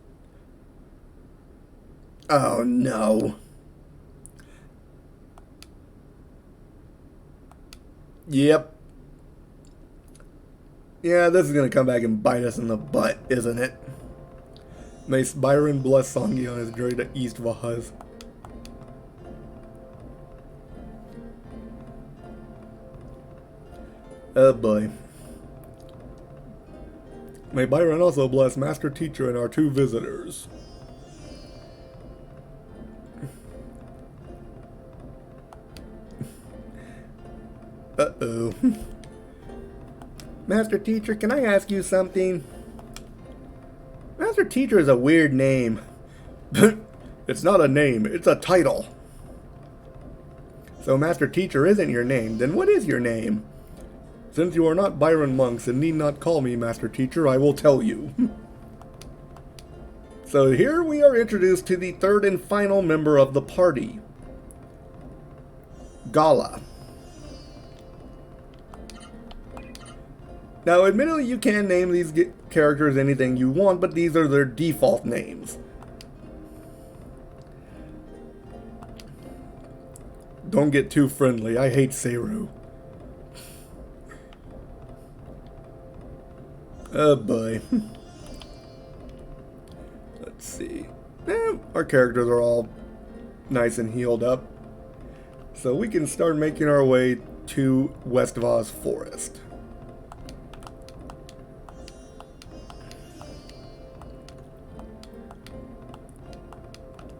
Oh no. Yep. Yeah, this is gonna come back and bite us in the butt, isn't it? May Byron bless Songi on his journey to East Vaz. Oh boy. May Byron also bless Master Teacher and our 2 visitors. Uh-oh. Master Teacher, can I ask you something? Master Teacher is a weird name. It's not a name, it's a title. So Master Teacher isn't your name, then what is your name? Since you are not Byron monks and need not call me Master Teacher, I will tell you. So here we are introduced to the 3rd and final member of the party. Gala. Now, admittedly, you can name these characters anything you want, but these are their default names. Don't get too friendly. I hate Saru. Oh boy. Let's see. Our characters are all nice and healed up. So we can start making our way to West Voss Forest.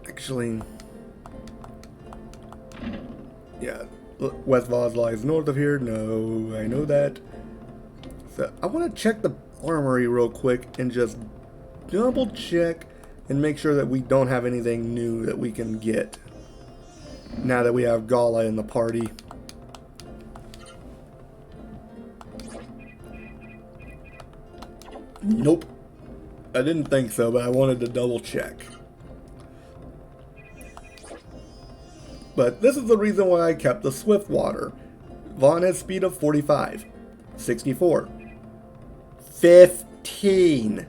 Actually, yeah, West Voss lies north of here. No, I know that. So I want to check the armory real quick and just double check and make sure that we don't have anything new that we can get now that we have Gala in the party. Nope. I didn't think so, but I wanted to double check. But this is the reason why I kept the Swiftwater. Vaughn has speed of 45, 64, 15.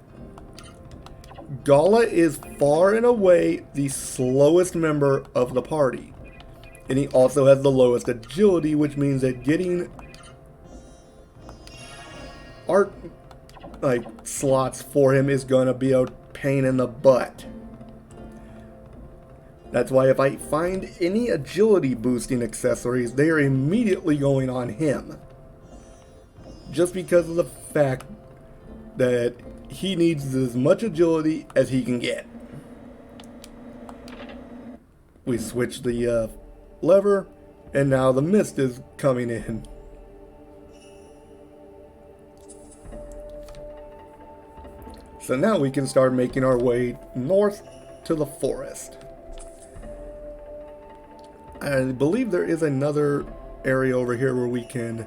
Gala is far and away the slowest member of the party. And he also has the lowest agility, which means that getting art slots for him is going to be a pain in the butt. That's why if I find any agility boosting accessories, they are immediately going on him. Just because of the fact that he needs as much agility as he can get. We switch the lever, and now the mist is coming in. So now we can start making our way north to the forest. I believe there is another area over here where we can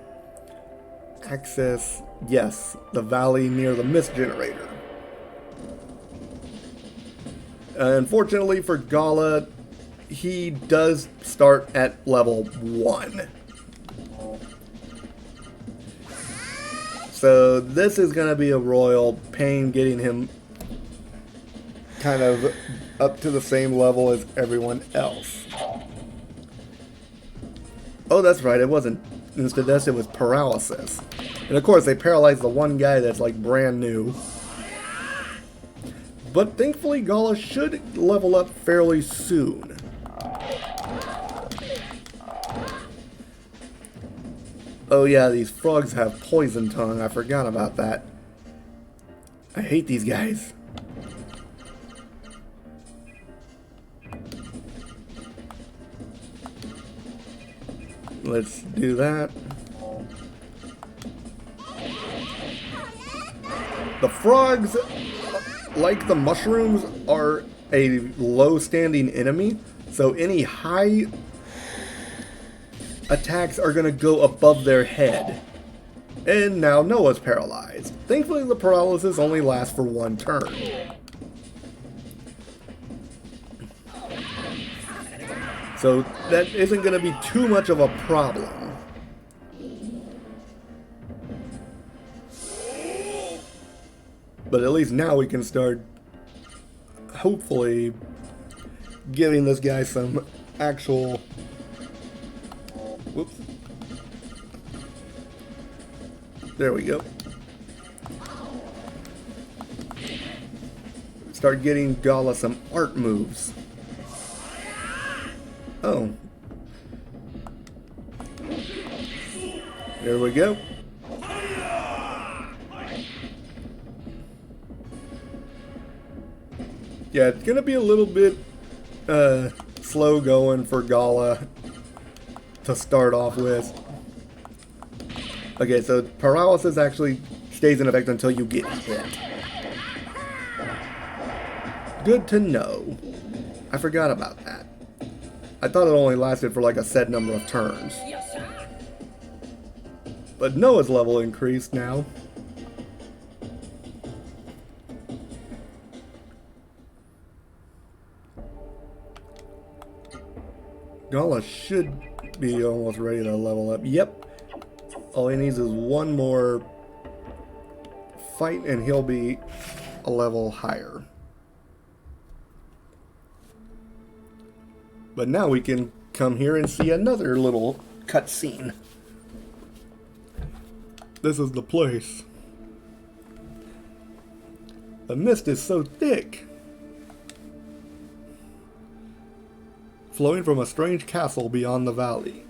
access, yes, the valley near the mist generator. Unfortunately for Gala, he does start at level 1. So this is going to be a royal pain getting him kind of up to the same level as everyone else. Oh, that's right, it wasn't Insta-Death, it was paralysis. And of course, they paralyzed the one guy that's like brand new. But thankfully, Gala should level up fairly soon. Oh yeah, these frogs have poison tongue, I forgot about that. I hate these guys. Let's do that. The frogs, like the mushrooms, are a low standing enemy, so any high attacks are going to go above their head. And now Noah's paralyzed. Thankfully the paralysis only lasts for one turn. So that isn't going to be too much of a problem. But at least now we can start, hopefully, giving this guy some actual... Whoops. There we go. Start getting Gala some art moves. Oh. There we go. Yeah, it's gonna be a little bit slow going for Gala to start off with. Okay, so paralysis actually stays in effect until you get hit. Good to know. I forgot about that. I thought it only lasted for like a set number of turns. But Noah's level increased now. Gala should be almost ready to level up. Yep. All he needs is one more fight and he'll be a level higher. But now we can come here and see another little cutscene. This is the place. The mist is so thick. flowing from a strange castle beyond the valley.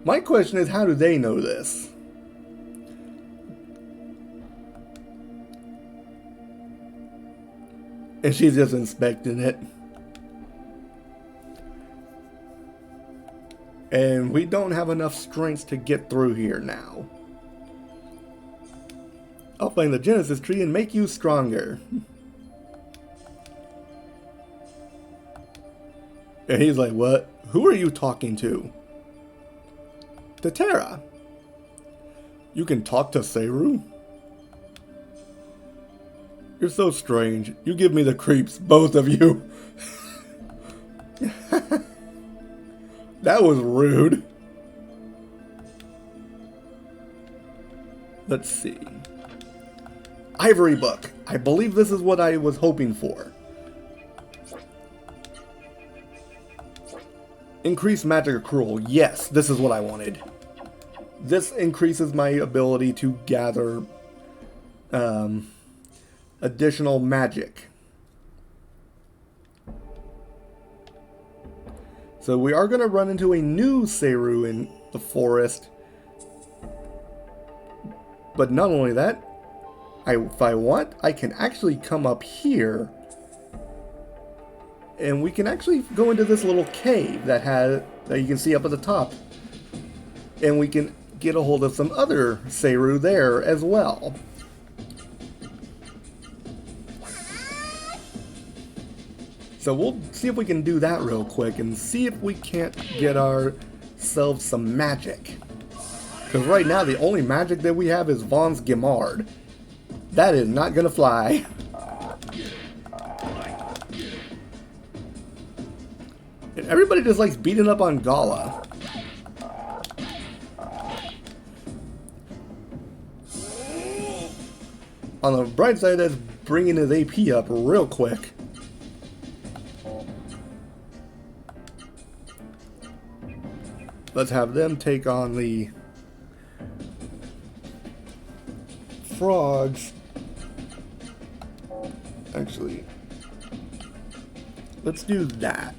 My question is, how do they know this? And she's just inspecting it. And we don't have enough strength to get through here now. I'll find the Genesis tree and make you stronger. And he's like, what? Who are you talking to? To Terra. You can talk to Seru? You're so strange. You give me the creeps, both of you. That was rude. Let's see. Ivory book. I believe this is what I was hoping for. Increase magic accrual. Yes, this is what I wanted. This increases my ability to gather additional magic. So we are going to run into a new Seru in the forest. But not only that, if I want, I can actually come up here. And we can actually go into this little cave that you can see up at the top. And we can get a hold of some other Seru there as well. So we'll see if we can do that real quick and see if we can't get ourselves some magic. Because right now the only magic that we have is Vaughn's Gemard. That is not gonna fly. And everybody just likes beating up on Gala. On the bright side, that's bringing his AP up real quick. Let's have them take on the frogs. Actually, let's do that.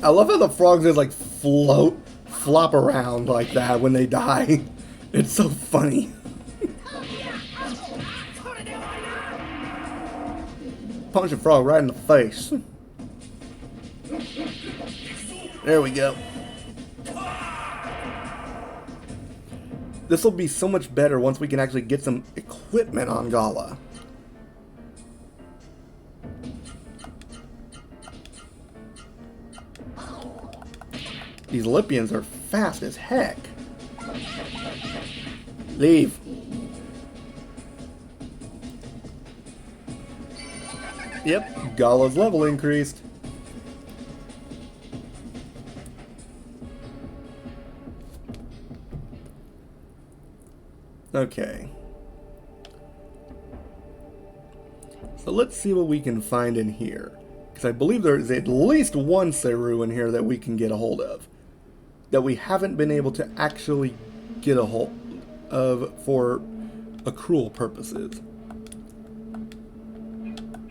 I love how the frogs just like flop around like that when they die. It's so funny. Punch a frog right in the face. There we go. This will be so much better once we can actually get some equipment on Gala. These Lipians are fast as heck. Leave. Yep, Gala's level increased. Okay. So let's see what we can find in here. Because I believe there is at least one Seru in here that we can get a hold of. That we haven't been able to actually get a hold of for accrual purposes.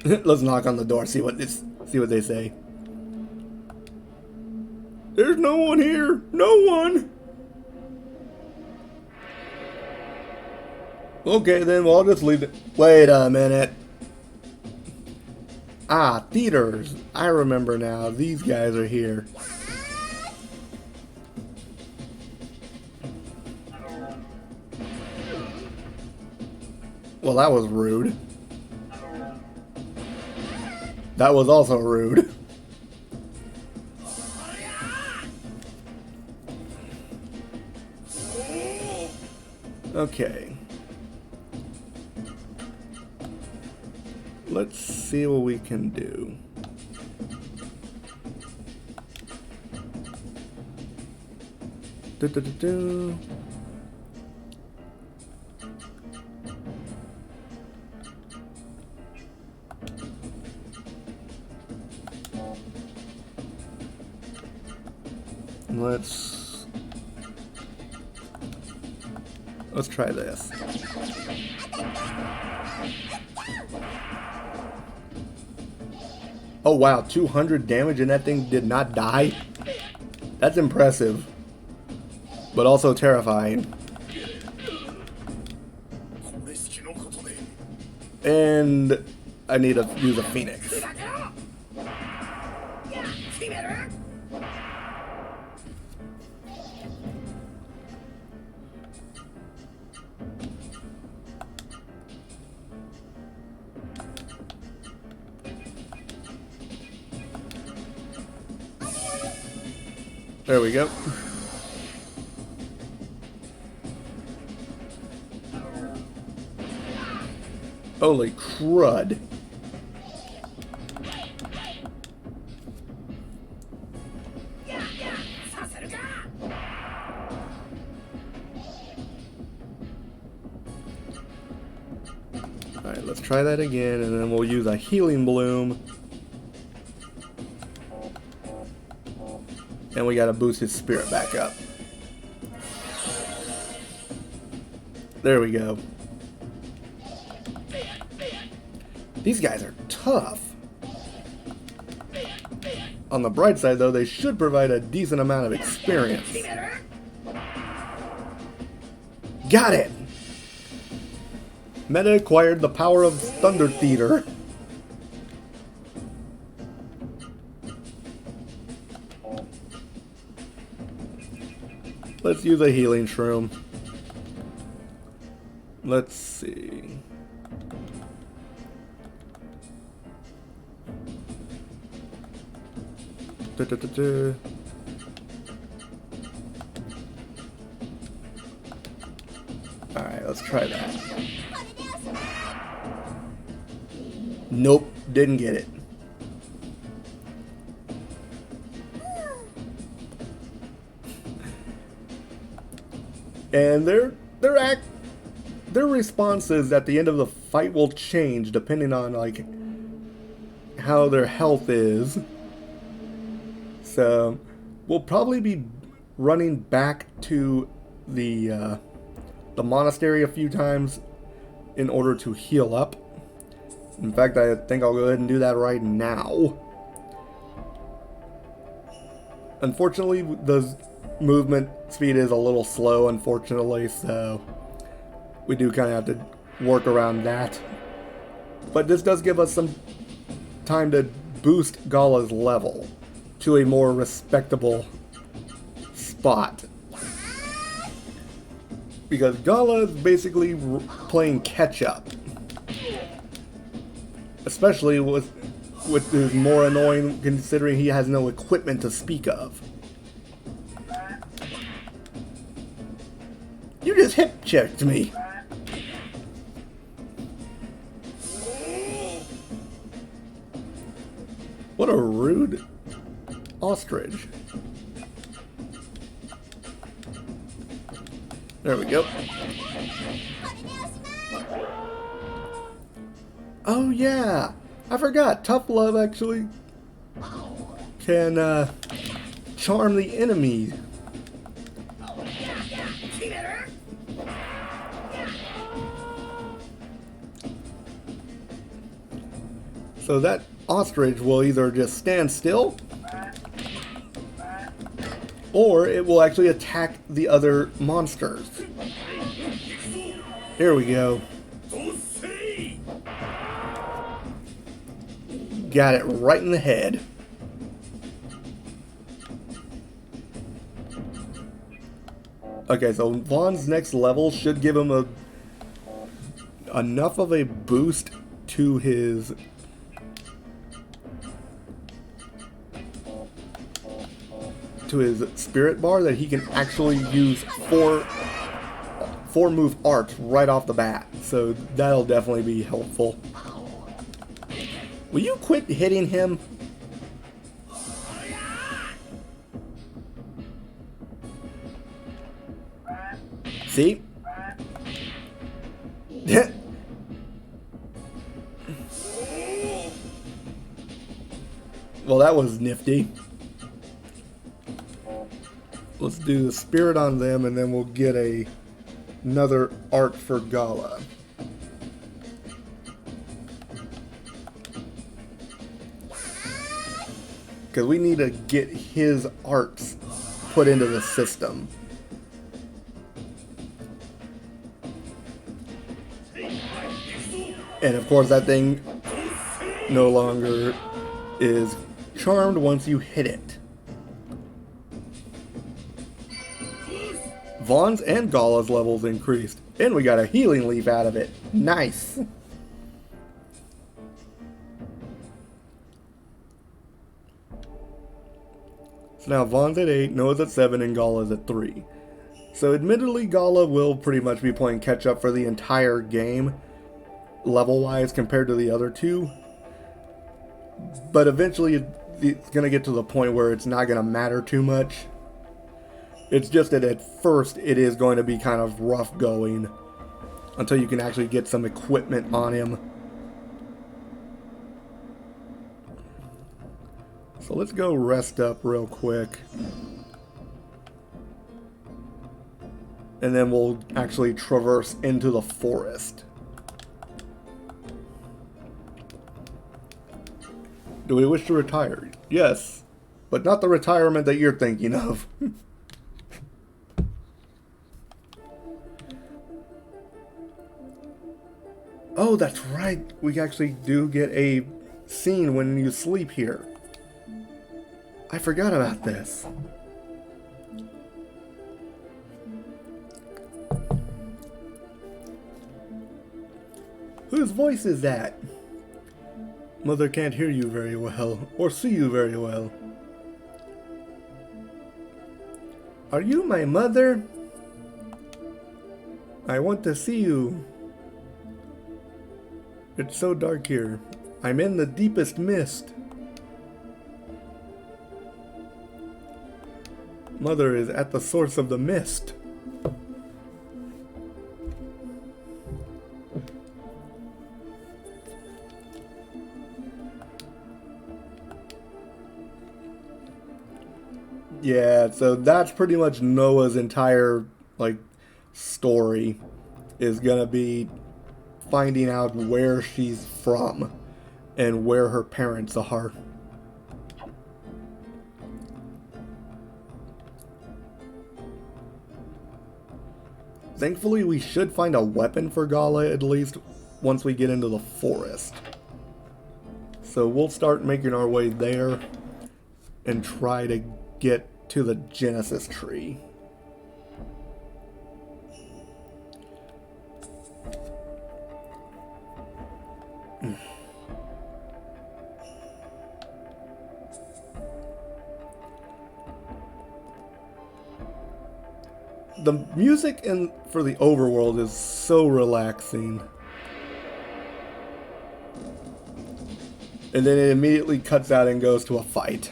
Let's knock on the door, see what they say. There's no one here! No one! Okay, then well, I'll just leave it. Wait a minute. Ah, theaters. I remember now. These guys are here. Well, that was rude. That was also rude. Okay. Let's see what we can do. Do-do-do-do. Let's try this. Oh wow, 200 damage and that thing did not die? That's impressive. But also terrifying. And I need to use a phoenix. There we go. Holy crud. Alright, let's try that again, and then we'll use a healing bloom. And we gotta boost his spirit back up. There we go. These guys are tough. On the bright side, though, they should provide a decent amount of experience. Got it! Meta acquired the power of Thunder Theater. Let's use a healing shroom. Let's see. Alright, let's try that. Nope, didn't get it. And their responses at the end of the fight will change depending on like how their health is. So we'll probably be running back to the monastery a few times in order to heal up. In fact, I think I'll go ahead and do that right now. Unfortunately, the movement speed is a little slow, unfortunately, so we do kind of have to work around that. But this does give us some time to boost Gala's level to a more respectable spot. Because Gala is basically playing catch-up. Especially with his more annoying, considering he has no equipment to speak of. You just hip-checked me. What a rude ostrich. There we go. Oh yeah, I forgot. Tough Love actually can charm the enemy. So that ostrich will either just stand still, or it will actually attack the other monsters. Here we go. Got it right in the head. Okay, so Vaughn's next level should give him enough of a boost to his spirit bar that he can actually use four move arts right off the bat. So that'll definitely be helpful. Will you quit hitting him? See? Well, that was nifty. Let's do the spirit on them, and then we'll get another art for Gala. because we need to get his arts put into the system. And of course that thing no longer is charmed once you hit it. Vaughn's and Gala's levels increased. And we got a healing leaf out of it. Nice. So now Vaughn's at 8, Noah's at 7, and Gala's at 3. So admittedly, Gala will pretty much be playing catch up for the entire game, level-wise, compared to the other two. But eventually it's going to get to the point where it's not going to matter too much. It's just that at first it is going to be kind of rough going until you can actually get some equipment on him. So let's go rest up real quick. And then we'll actually traverse into the forest. Do we wish to retire? Yes, but not the retirement that you're thinking of. Oh, that's right. We actually do get a scene when you sleep here. I forgot about this. Whose voice is that? Mother can't hear you very well, or see you very well. Are you my mother? I want to see you. It's so dark here. I'm in the deepest mist. Mother is at the source of the mist. Yeah, so that's pretty much Noah's entire, story is gonna be finding out where she's from and where her parents are. Thankfully, we should find a weapon for Gala at least once we get into the forest. So we'll start making our way there and try to get to the Genesis tree. The music for the overworld is so relaxing. And then it immediately cuts out and goes to a fight.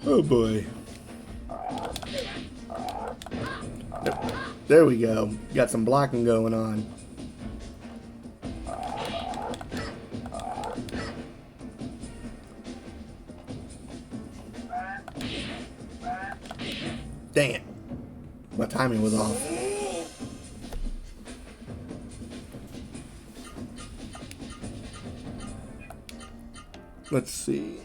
Oh boy. There we go. Got some blocking going on. Dang it. My timing was off. Let's see.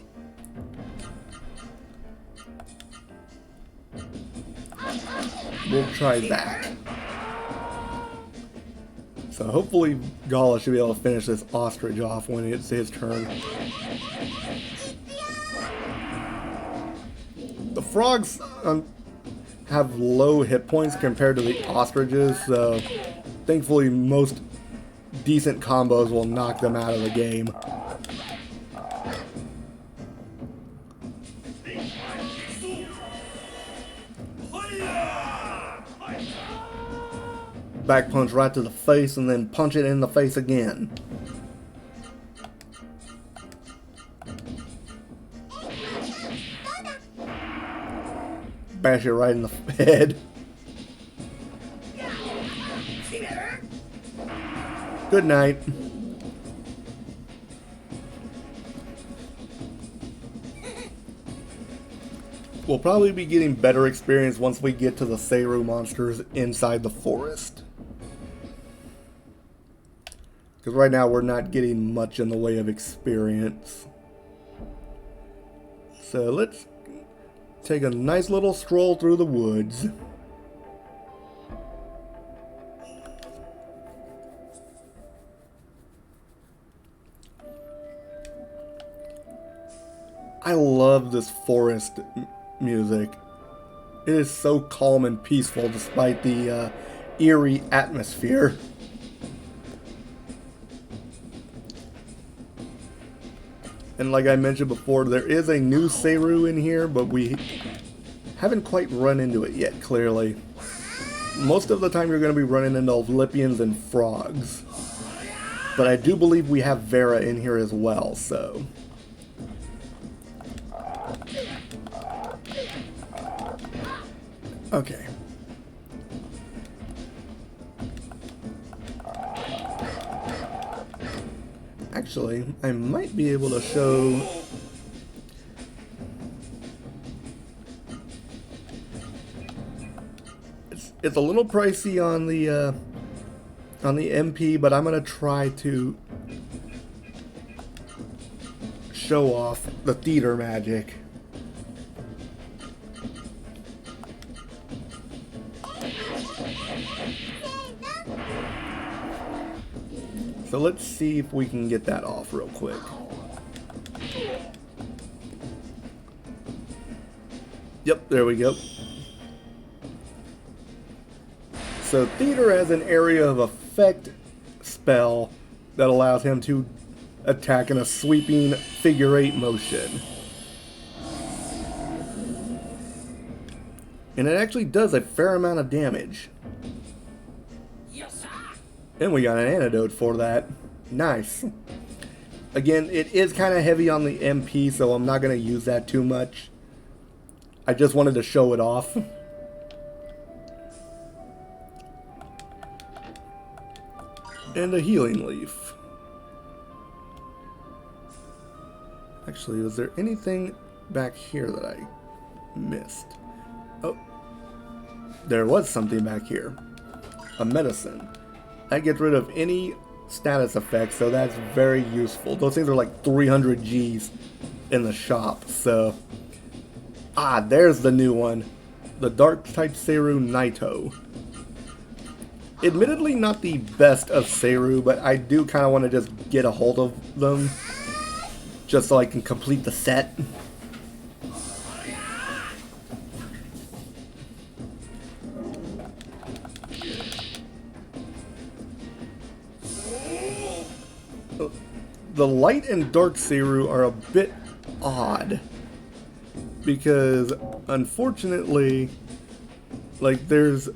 We'll try that. So hopefully Gala should be able to finish this ostrich off when it's his turn. The frogs have low hit points compared to the ostriches, so thankfully most decent combos will knock them out of the game. Back punch right to the face and then punch it in the face again. Bash it right in the head. Good night. We'll probably be getting better experience once we get to the Seiru monsters inside the forest. Because right now we're not getting much in the way of experience. So let's take a nice little stroll through the woods. I love this forest music. It is so calm and peaceful despite the eerie atmosphere. And like I mentioned before, there is a new Seiru in here, but we haven't quite run into it yet, clearly. Most of the time you're going to be running into Lipians and frogs. But I do believe we have Vera in here as well, so... Okay. Actually, I might be able to show... It's a little pricey on the MP, but I'm gonna try to show off the theater magic. So let's see if we can get that off real quick. Yep, there we go. So theater has an area of effect spell that allows him to attack in a sweeping figure 8 motion. And it actually does a fair amount of damage. And we got an antidote for that. Nice. Again, it is kind of heavy on the MP, so I'm not going to use that too much. I just wanted to show it off. And a healing leaf. Actually, was there anything back here that I missed? Oh, there was something back here. A medicine. That gets rid of any status effects, so that's very useful. Those things are like 300 Gs in the shop, so... Ah, there's the new one. The Dark-type Seiru Naito. Admittedly not the best of Seiru, but I do kind of want to just get a hold of them. Just so I can complete the set. The light and dark Seiru are a bit odd. Because, unfortunately, like, there's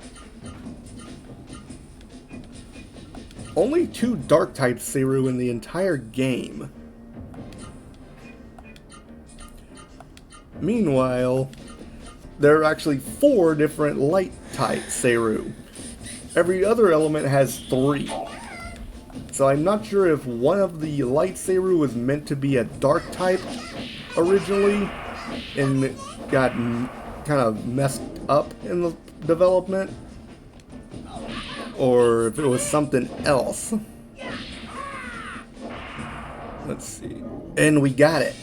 only 2 dark-type Seiru in the entire game. Meanwhile, there are actually 4 different light-type Seiru. Every other element has 3. So I'm not sure if one of the light Seiru was meant to be a dark type originally and got kind of messed up in the development, or if it was something else. Let's see. And we got it.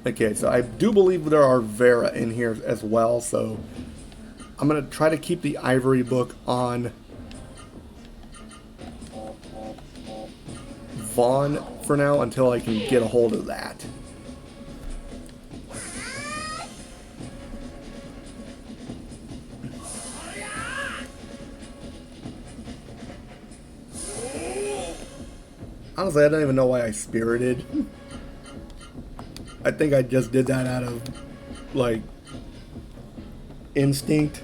Okay, so I do believe there are Vera in here as well, so I'm going to try to keep the ivory book on Vaughn for now until I can get a hold of that. Honestly, I don't even know why I spirited. I think I just did that out of, like, instinct.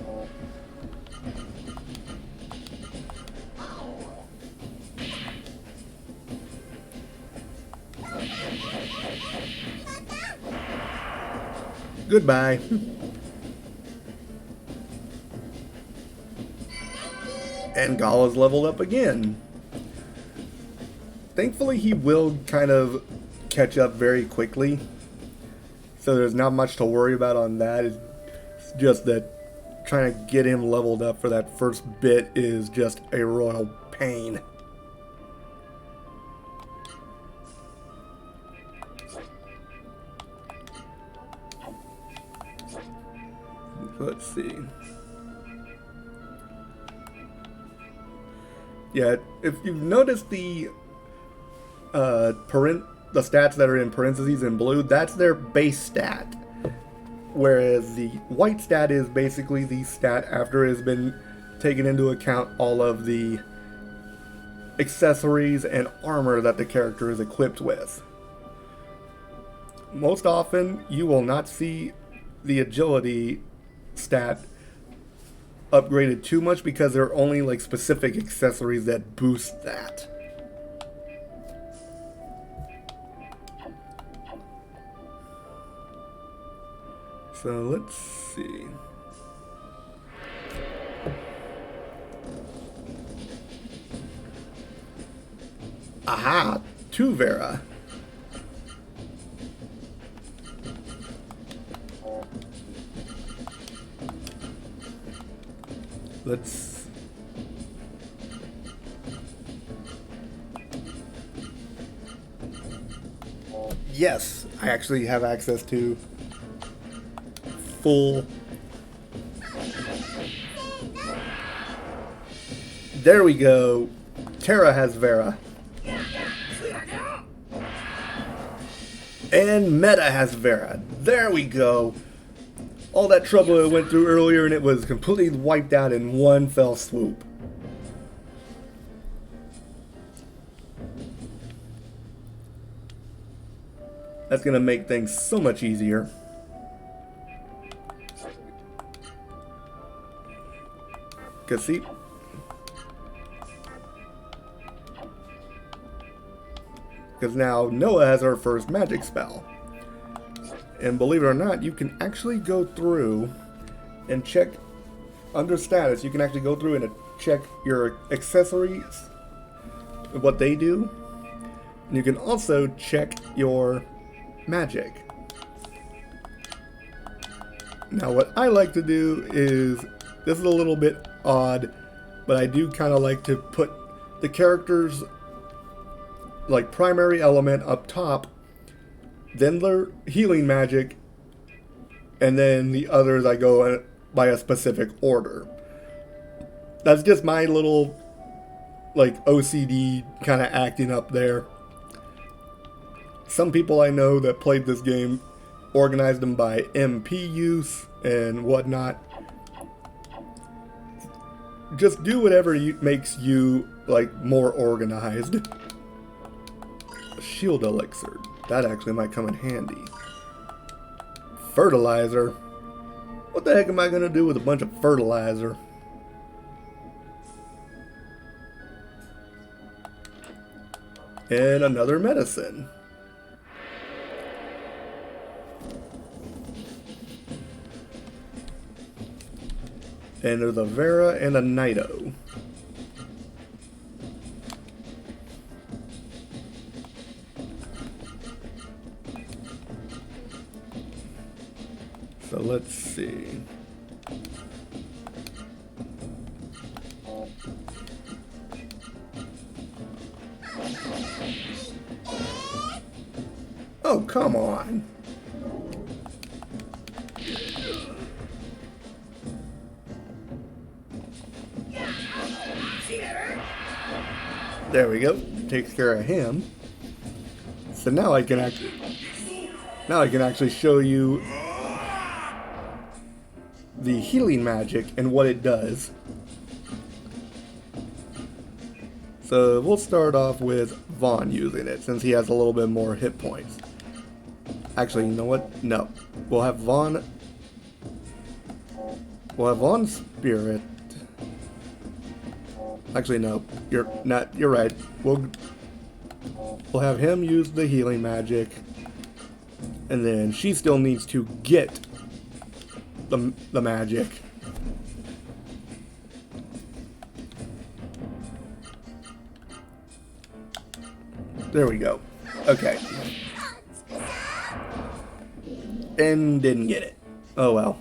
Goodbye. And Gala's leveled up again. Thankfully, he will kind of catch up very quickly. So there's not much to worry about on that. It's just that trying to get him leveled up for that first bit is just a royal pain. Let's see. Yeah, if you've noticed the stats that are in parentheses in blue, that's their base stat. Whereas the white stat is basically the stat after it has been taken into account all of the accessories and armor that the character is equipped with. Most often, you will not see the agility stat upgraded too much because there are only like specific accessories that boost that. So let's see. Aha! 2 Vera. Let's... Yes! I actually have access to full... There we go! Terra has Vera. And Meta has Vera. There we go! All that trouble I went through earlier and it was completely wiped out in one fell swoop. That's gonna make things so much easier. Cause see, because now Noah has her first magic spell. And believe it or not, you can actually go through and check under status. You can actually go through and check your accessories, what they do. And you can also check your magic. Now what I like to do is, this is a little bit odd, but I do kind of like to put the character's like primary element up top, then their healing magic, and then the others I go by a specific order. That's just my little like OCD kind of acting up there. Some people I know that played this game organized them by MP use and whatnot. Just do whatever makes you like more organized. Shield elixir. That actually might come in handy. Fertilizer. What the heck am I going to do with a bunch of fertilizer? And another medicine. And there's a Vera and a Nido. So let's see. Oh, come on. There we go. Takes care of him. So now I can actually show you the healing magic and what it does. So we'll start off with Vaughn using it since he has a little bit more hit points. Actually, you know what? No. We'll have Vaughn Spirit. Actually, no. You're right. We'll have him use the healing magic. And then she still needs to get the magic. There we go. Okay. And didn't get it. Oh well.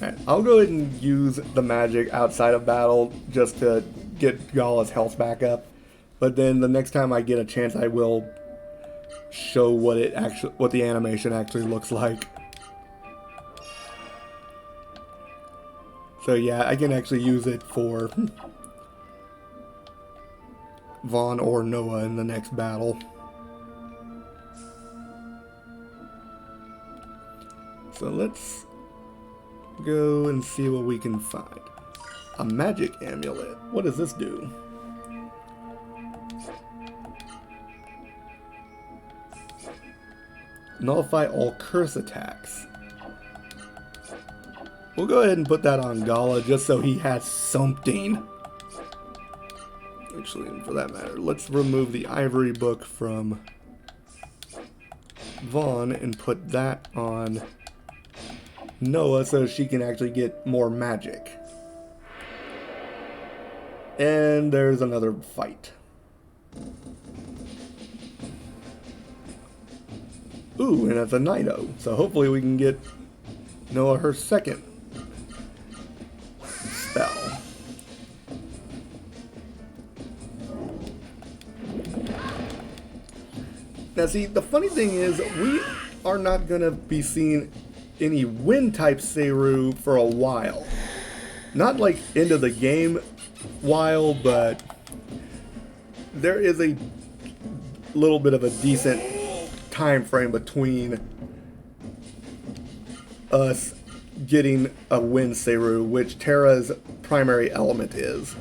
Alright, I'll go ahead and use the magic outside of battle just to get Gala's health back up. But then the next time I get a chance, I will show what the animation actually looks like. So yeah, I can actually use it for Vaughn or Noah in the next battle. So let's go and see what we can find. A magic amulet. What does this do? Nullify all curse attacks. We'll go ahead and put that on Gala just so he has something. Actually, for that matter, let's remove the ivory book from Vaughn and put that on Noah so she can actually get more magic. And there's another fight. Ooh, and it's a Nido. So hopefully we can get Noah her second spell. Now see, the funny thing is we are not going to be seeing any wind type Seru for a while. Not like into the game while, but there is a little bit of a decent time frame between us getting a wind Seru, which Terra's primary element is.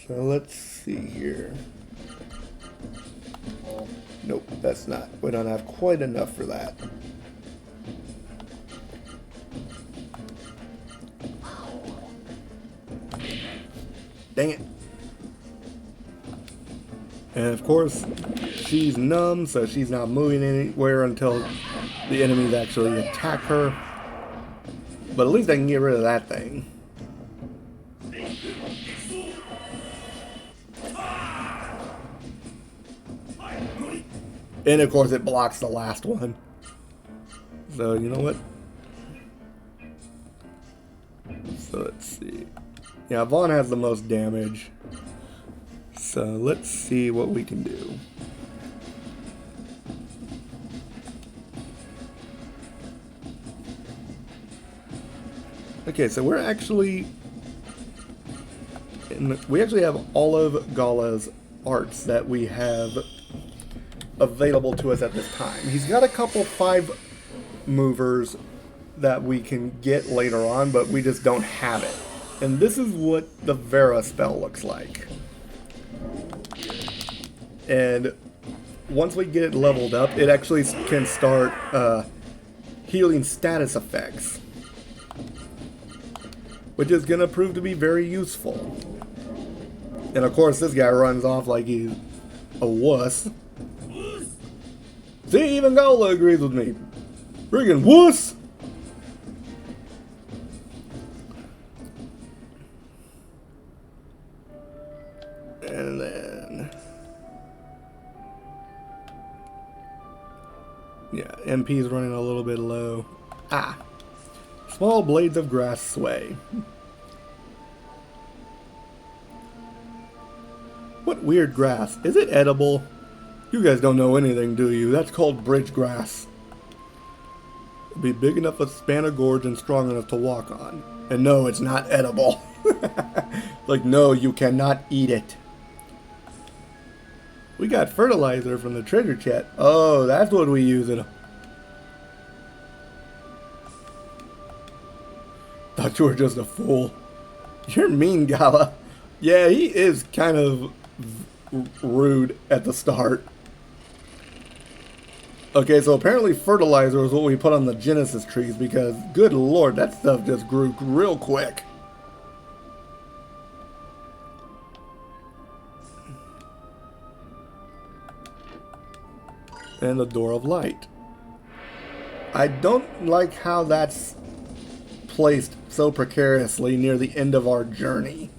So let's see here. Nope, that's not. We don't have quite enough for that. Dang it. And of course, she's numb, so she's not moving anywhere until the enemies actually attack her. But at least I can get rid of that thing. And of course it blocks the last one. So you know what? So let's see. Yeah, Vaughn has the most damage. So let's see what we can do. Okay, so we actually have all of Gala's arts that we have available to us at this time. He's got a couple 5 movers that we can get later on, but we just don't have it. And this is what the Vera spell looks like. And once we get it leveled up, it actually can start healing status effects, which is going to prove to be very useful. And of course, this guy runs off like he's a wuss. See, even Gola agrees with me. Friggin' wuss! And then... yeah, MP's running a little bit low. Ah! Small blades of grass sway. What weird grass? Is it edible? You guys don't know anything, do you? That's called bridge grass. It'll be big enough to span a gorge and strong enough to walk on. And no, it's not edible. Like, no, you cannot eat it. We got fertilizer from the treasure chest. Oh, that's what we use it. Thought you were just a fool. You're mean, Gala. Yeah, he is kind of rude at the start. Okay, so apparently fertilizer is what we put on the Genesis trees because, good lord, that stuff just grew real quick. And the Door of Light. I don't like how that's placed so precariously near the end of our journey.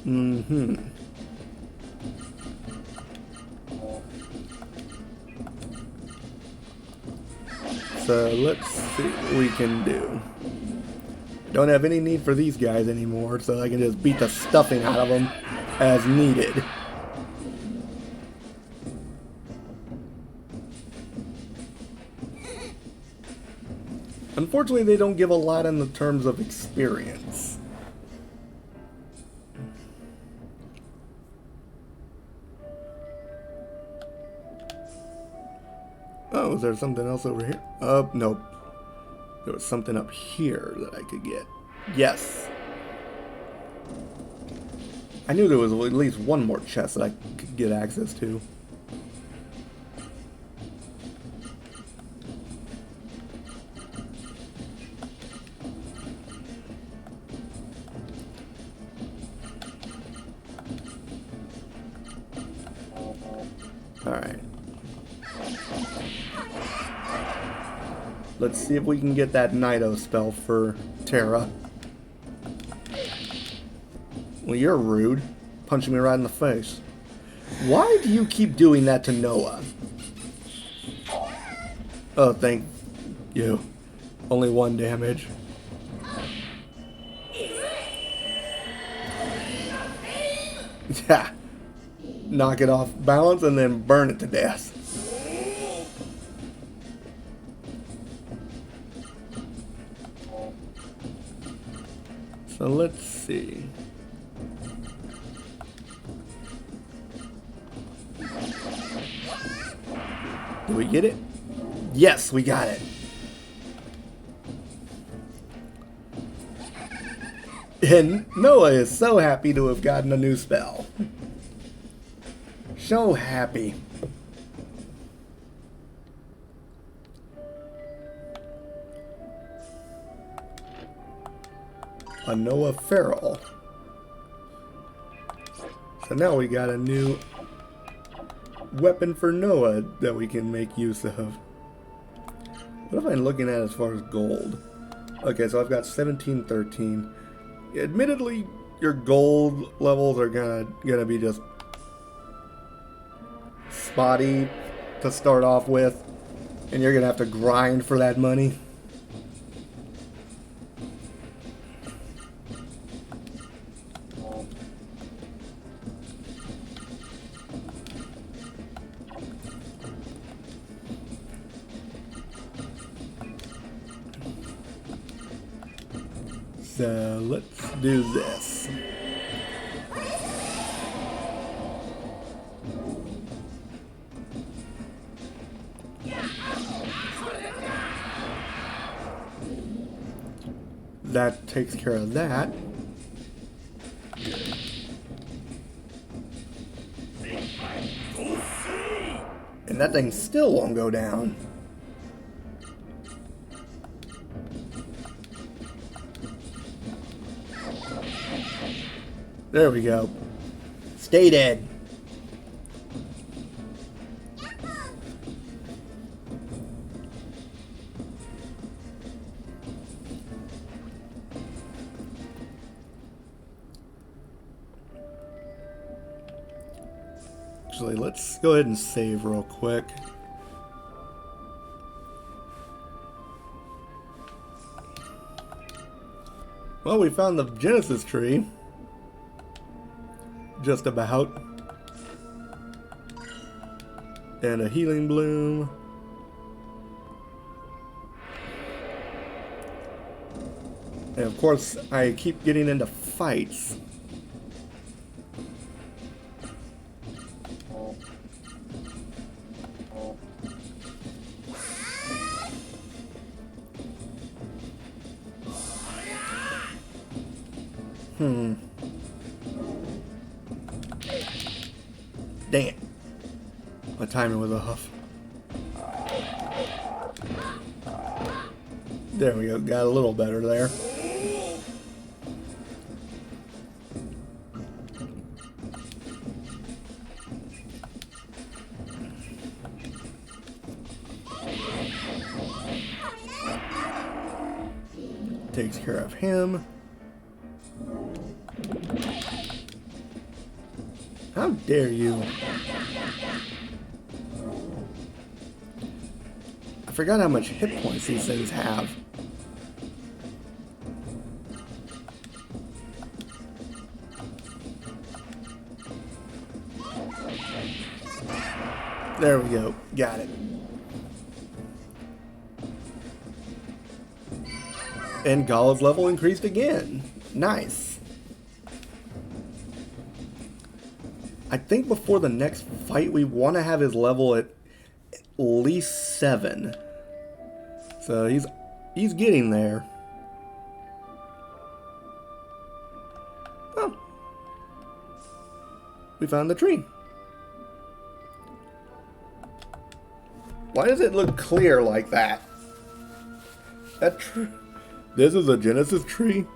Mm-hmm. So let's see what we can do. Don't have any need for these guys anymore, so I can just beat the stuffing out of them as needed. Unfortunately, they don't give a lot in the terms of experience. Oh, is there something else over here? Nope. There was something up here that I could get. Yes. I knew there was at least one more chest that I could get access to. Alright. Let's see if we can get that Nido spell for Terra. Well, you're rude. Punching me right in the face. Why do you keep doing that to Noah? Oh, thank you. Only 1 damage. Yeah. Knock it off balance and then burn it to death. So let's see. Did we get it? Yes, we got it. And Noah is so happy to have gotten a new spell. So happy. A Noah Feral. So now we got a new weapon for Noah that we can make use of. What am I looking at as far as gold? Okay, so I've got 17, 13. Admittedly, your gold levels are gonna be just spotty to start off with, and you're gonna have to grind for that money. So let's do this. That takes care of that. And that thing still won't go down. There we go. Stay dead. Actually, let's go ahead and save real quick. Well, we found the Genesis tree. Just about. And a healing bloom. And of course, I keep getting into fights. Dang it. My timing was off. There we go. Got a little better there. takes care of him. How dare you? I forgot how much hit points these things have. There we go. Got it. And Gala's level increased again. Nice. I think before the next fight, we want to have his level at least 7. So he's getting there. Oh. We found the tree. Why does it look clear like that? This is a Genesis tree?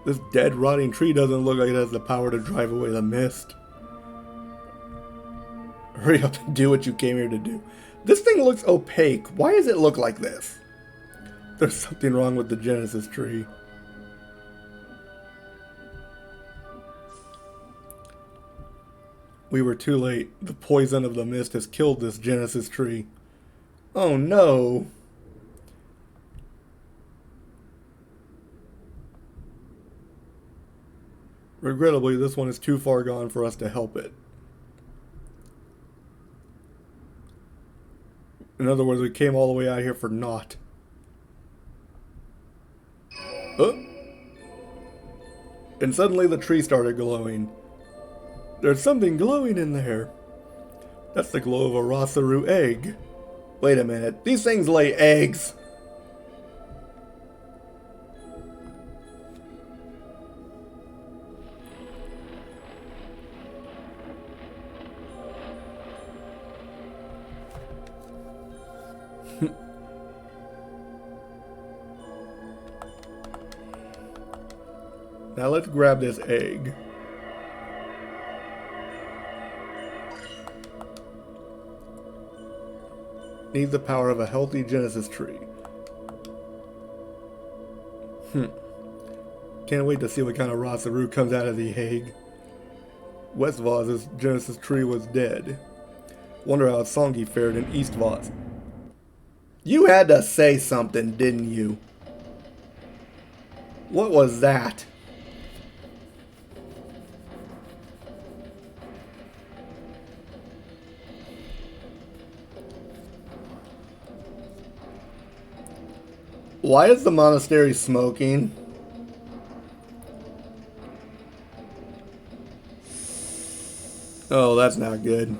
This dead, rotting tree doesn't look like it has the power to drive away the mist. Hurry up and do what you came here to do. This thing looks opaque. Why does it look like this? There's something wrong with the Genesis tree. We were too late. The poison of the mist has killed this Genesis tree. Oh no. Regrettably, this one is too far gone for us to help it. In other words, we came all the way out here for naught. Oh. And suddenly the tree started glowing. There's something glowing in there. That's the glow of a Rosaru egg. Wait a minute. These things lay eggs. Now let's grab this egg. Needs the power of a healthy Genesis tree. Can't wait to see what kind of Rosaru comes out of the egg. West Vaz's Genesis tree was dead. Wonder how Songi fared in East Vaz. You had to say something, didn't you? What was that? Why is the monastery smoking? Oh, that's not good.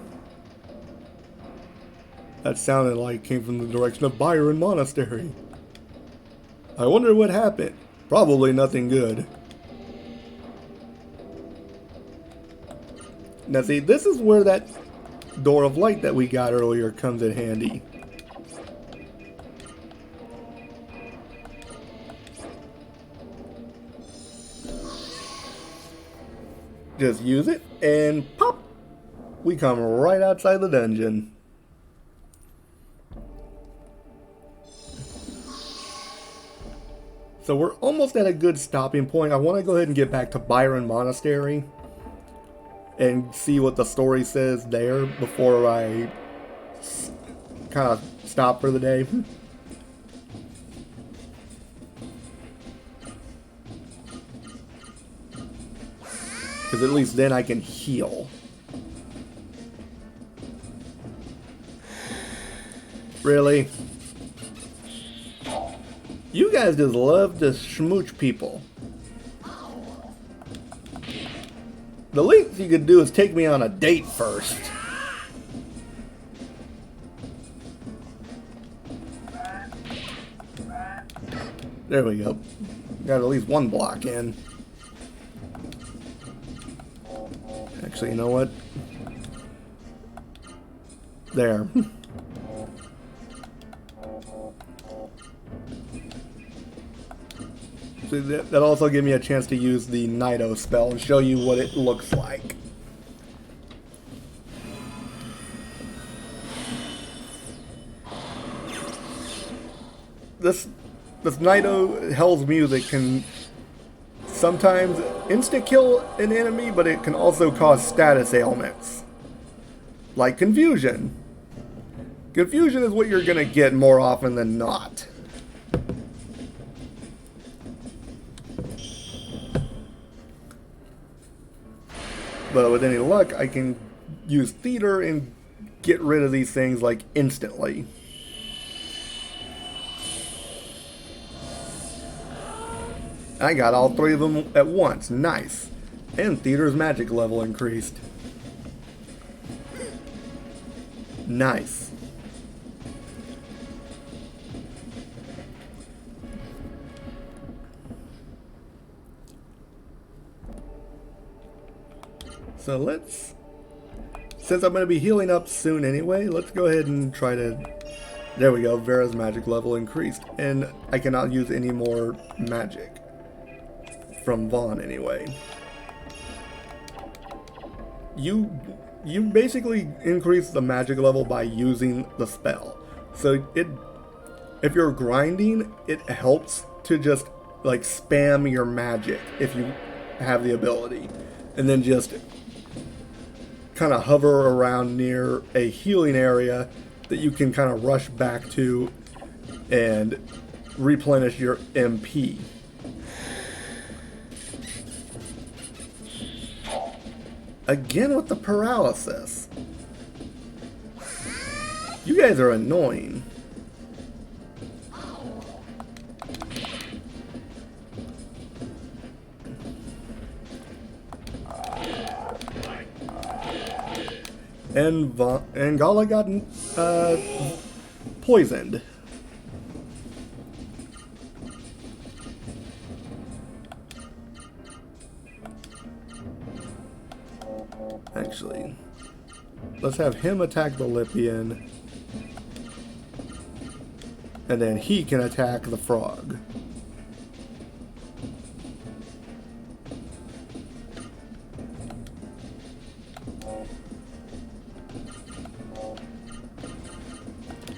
That sounded like it came from the direction of Byron Monastery. I wonder what happened. Probably nothing good. Now see, this is where that door of light that we got earlier comes in handy. Just use it, and pop! We come right outside the dungeon. So we're almost at a good stopping point. I want to go ahead and get back to Byron Monastery and see what the story says there before I kind of stop for the day. Because at least then I can heal. Really? You guys just love to schmooch people. The least you could do is take me on a date first. There we go. Got at least one block in. Actually, you know what? There. So that also gave me a chance to use the Nido spell and show you what it looks like. this Nido Hell's music can sometimes insta-kill an enemy, but it can also cause status ailments. Like confusion. Confusion is what you're gonna get more often than not. But with any luck, I can use theater and get rid of these things like instantly. I got all three of them at once. Nice. And theater's magic level increased. Nice. So let's, since I'm going to be healing up soon anyway, let's go ahead and try to, there we go, Vera's magic level increased. And I cannot use any more magic. From Vaughn anyway. You basically increase the magic level by using the spell. So if you're grinding, it helps to just like spam your magic if you have the ability. And then just kind of hover around near a healing area that you can kind of rush back to and replenish your MP. Again with the paralysis. You guys are annoying. And Gala got poisoned. Actually, let's have him attack the Lipian, and then he can attack the frog.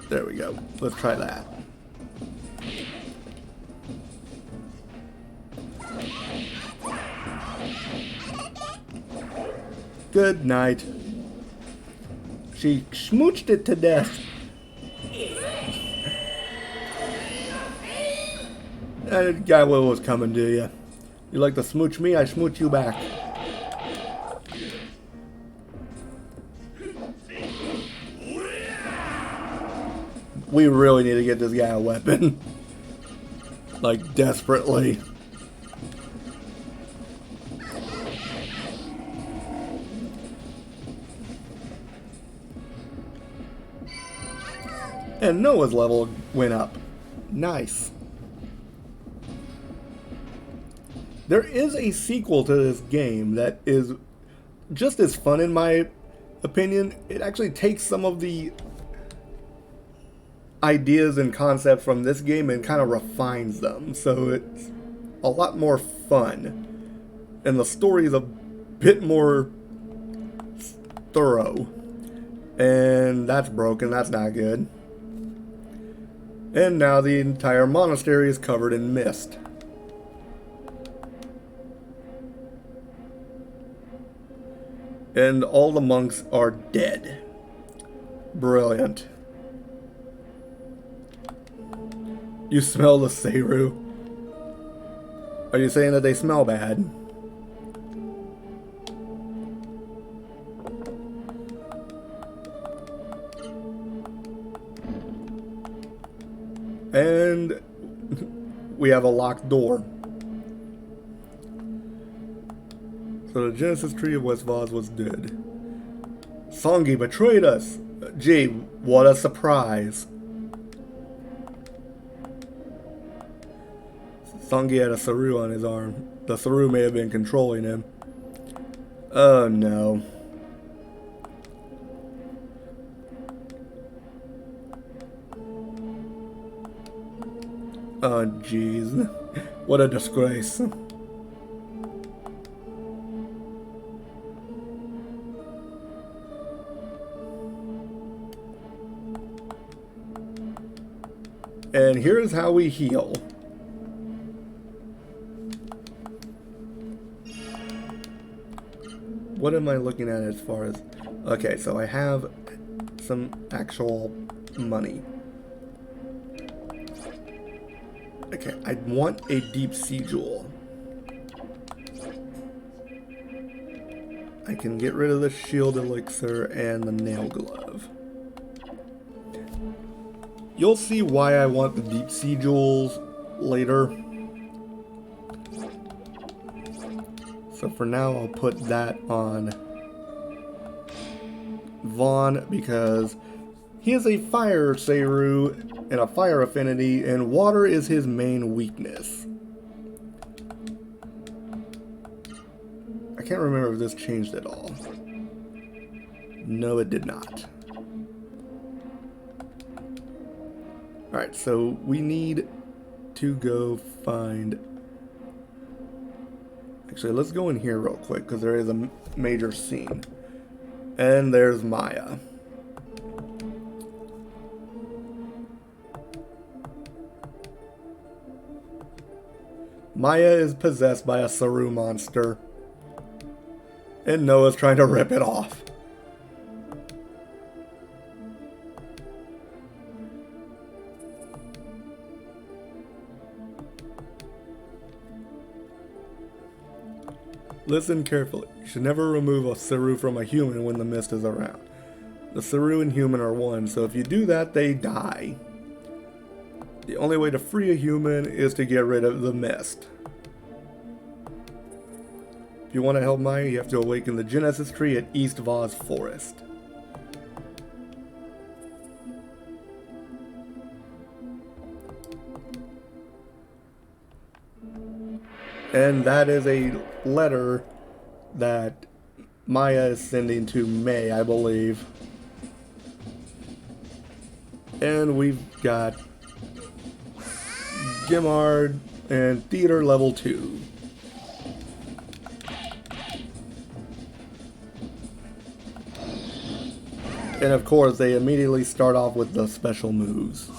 There we go. Let's try that. Good night. She smooched it to death. That guy was coming to you. You like to smooch me, I smooch you back. We really need to get this guy a weapon. Like, desperately. And Noah's level went up. Nice. There is a sequel to this game that is just as fun in my opinion. It actually takes some of the ideas and concepts from this game and kind of refines them. So it's a lot more fun. And the story is a bit more thorough. And that's broken. That's not good. And now the entire monastery is covered in mist. And all the monks are dead. Brilliant. You smell the Seru. Are you saying that they smell bad? And we have a locked door. So the Genesis tree of West Vaz was dead. Songi betrayed us. Gee, what a surprise. Songi had a Saru on his arm. The Saru may have been controlling him. Oh no. Oh jeez. What a disgrace. And here's how we heal. What am I looking at as far as... Okay, so I have some actual money. Okay, I want a deep sea jewel. I can get rid of the shield elixir and the nail glove. You'll see why I want the deep sea jewels later. So for now, I'll put that on Vaughn because he is a fire Seru and a fire affinity, and water is his main weakness. I can't remember if this changed at all. No, it did not. Alright, so we need to go find... Actually, let's go in here real quick, because there is a major scene. And there's Maya. Maya is possessed by a Seru monster. And Noah's trying to rip it off. Listen carefully. You should never remove a Seru from a human when the mist is around. The Seru and human are one, so if you do that, they die. The only way to free a human is to get rid of the mist. If you want to help Maya, you have to awaken the Genesis tree at East Vaz Forest. And that is a letter that Maya is sending to May, I believe. And we've got Gimard and Theater Level 2. And of course, they immediately start off with the special moves.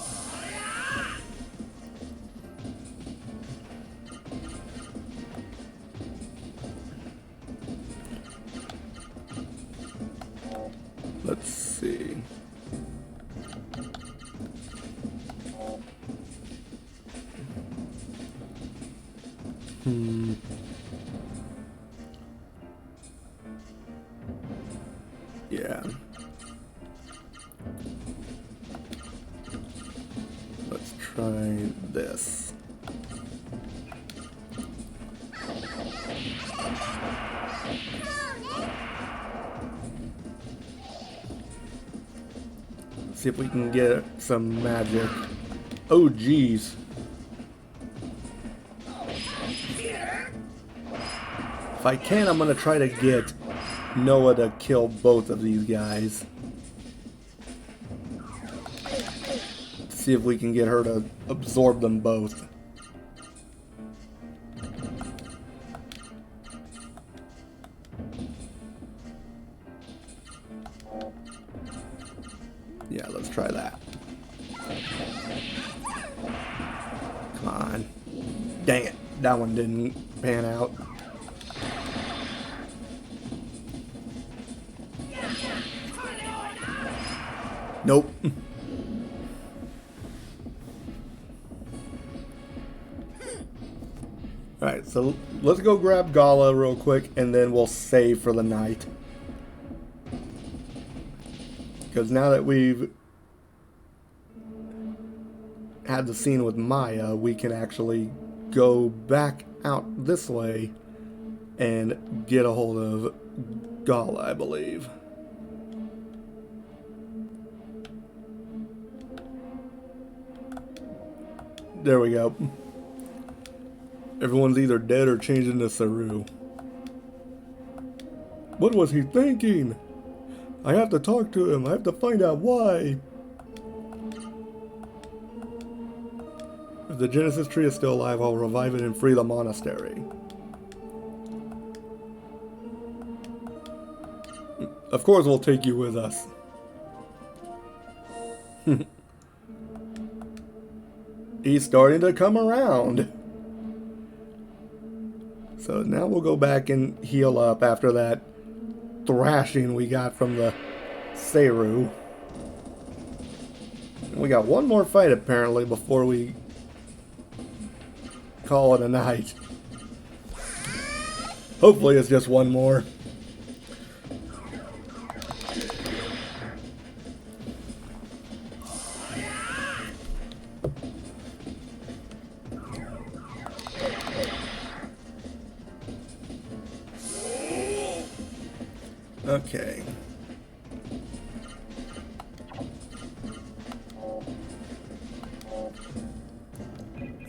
Let's see. Yeah. Let's try this. See if we can get some magic. Oh, geez. If I can, I'm gonna try to get Noah to kill both of these guys. See if we can get her to absorb them both. Yeah, let's try that. Come on. Dang it, that one didn't pan out. Nope. Alright, so let's go grab Gala real quick and then we'll save for the night. Because now that we've had the scene with Maya, we can actually go back out this way and get a hold of Gala, I believe. There we go. Everyone's either dead or changed into Seru. What was he thinking? I have to talk to him. I have to find out why. If the Genesis tree is still alive, I'll revive it and free the monastery. Of course we'll take you with us. He's starting to come around. So now we'll go back and heal up after that thrashing we got from the Seru. We got one more fight apparently before we call it a night. Hopefully it's just one more. Okay.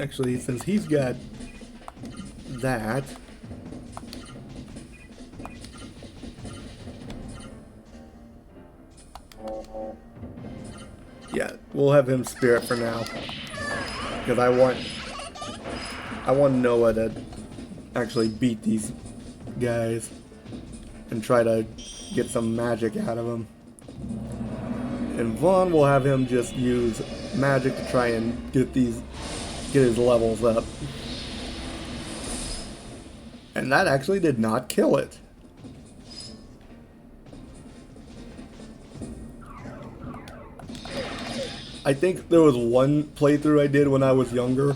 Actually, since he's got that, yeah, we'll have him spirit for now, because I want Noah to actually beat these guys and try to get some magic out of them. And Vaughn will have him just use magic to try and get his levels up. And that actually did not kill it. I think there was one playthrough I did when I was younger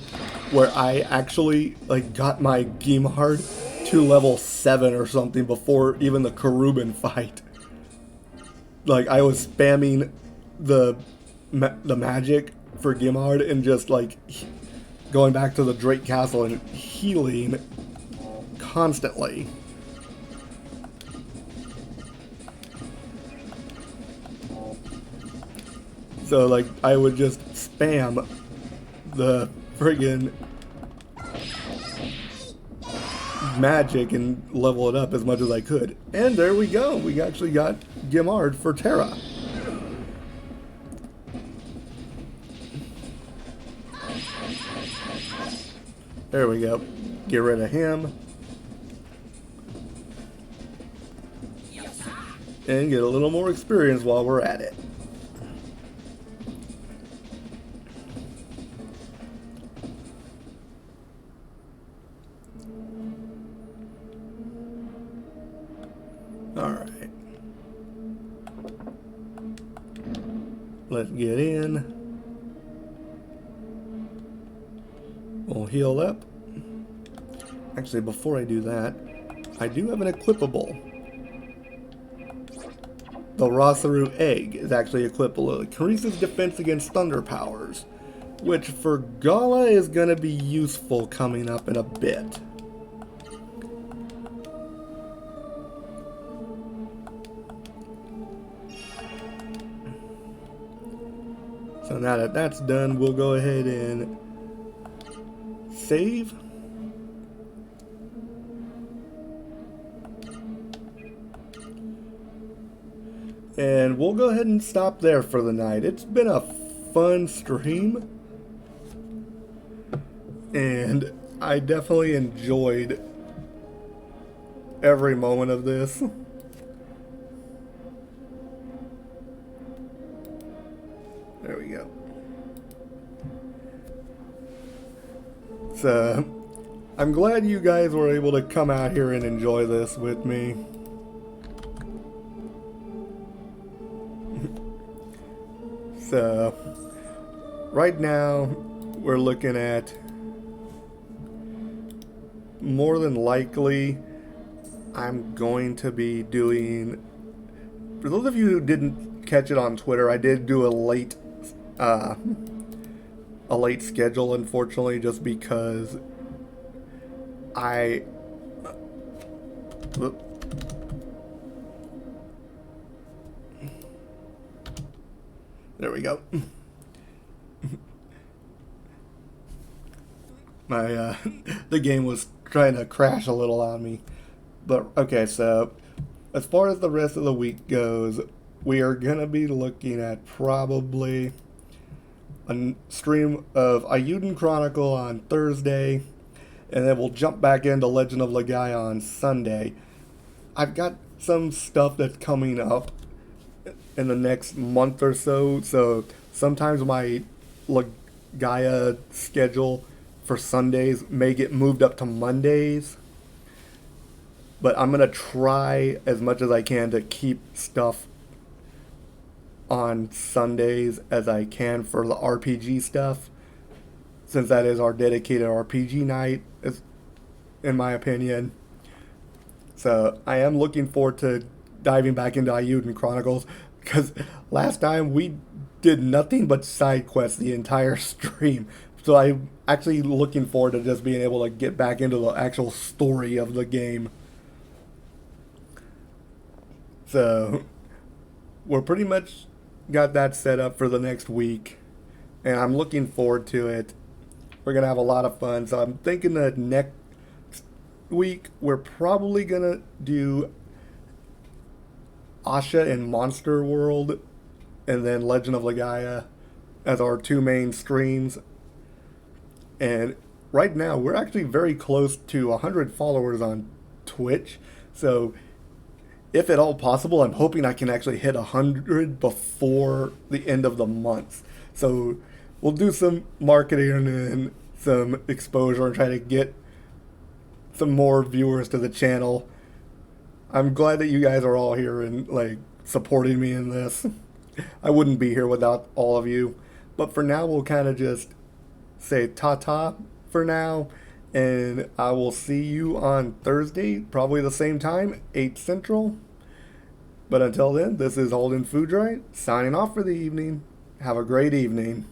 where I actually got my Gimhard to level 7 or something before even the Karubin fight. I was spamming the magic for Gimhard and just going back to the Drake Castle and healing constantly. So I would just spam the friggin' magic and level it up as much as I could. And there we go. We actually got Gimhard for Terra. There we go. Get rid of him. And get a little more experience while we're at it. Alright. Let's get in. We'll heal up. Actually, before I do that, I do have an equipable. The Rosaru egg is actually equipable. It increases defense against thunder powers, which for Gala is going to be useful coming up in a bit. So now that that's done, we'll go ahead and save. And we'll go ahead and stop there for the night. It's been a fun stream. And I definitely enjoyed every moment of this. There we go. So, I'm glad you guys were able to come out here and enjoy this with me. So, right now, we're looking at more than likely, I'm going to be doing, for those of you who didn't catch it on Twitter, I did do a late schedule, unfortunately, just because there we go. My the game was trying to crash a little on me. But okay, so as far as the rest of the week goes, we are gonna be looking at probably a stream of Ayuden Chronicle on Thursday, and then we'll jump back into Legend of Legaia on Sunday. I've got some stuff that's coming up in the next month or so, so sometimes my Legaia schedule for Sundays may get moved up to Mondays. But I'm going to try as much as I can to keep stuff on Sundays as I can for the RPG stuff, since that is our dedicated RPG night, in my opinion. So I am looking forward to diving back into Ayuden Chronicles, because last time we did nothing but side quests the entire stream. So I'm actually looking forward to just being able to get back into the actual story of the game. So we're pretty much got that set up for the next week, and I'm looking forward to it. We're gonna have a lot of fun. So I'm thinking that next week we're probably gonna do Asha and Monster World, and then Legend of Legaia as our two main streams. And right now we're actually very close to 100 followers on Twitch. So if at all possible, I'm hoping I can actually hit 100 before the end of the month. So we'll do some marketing and some exposure and try to get some more viewers to the channel. I'm glad that you guys are all here and like supporting me in this. I wouldn't be here without all of you. But for now, we'll kind of just say ta-ta for now. And I will see you on Thursday, probably the same time, 8 Central. But until then, this is Holden Foodroid, signing off for the evening. Have a great evening.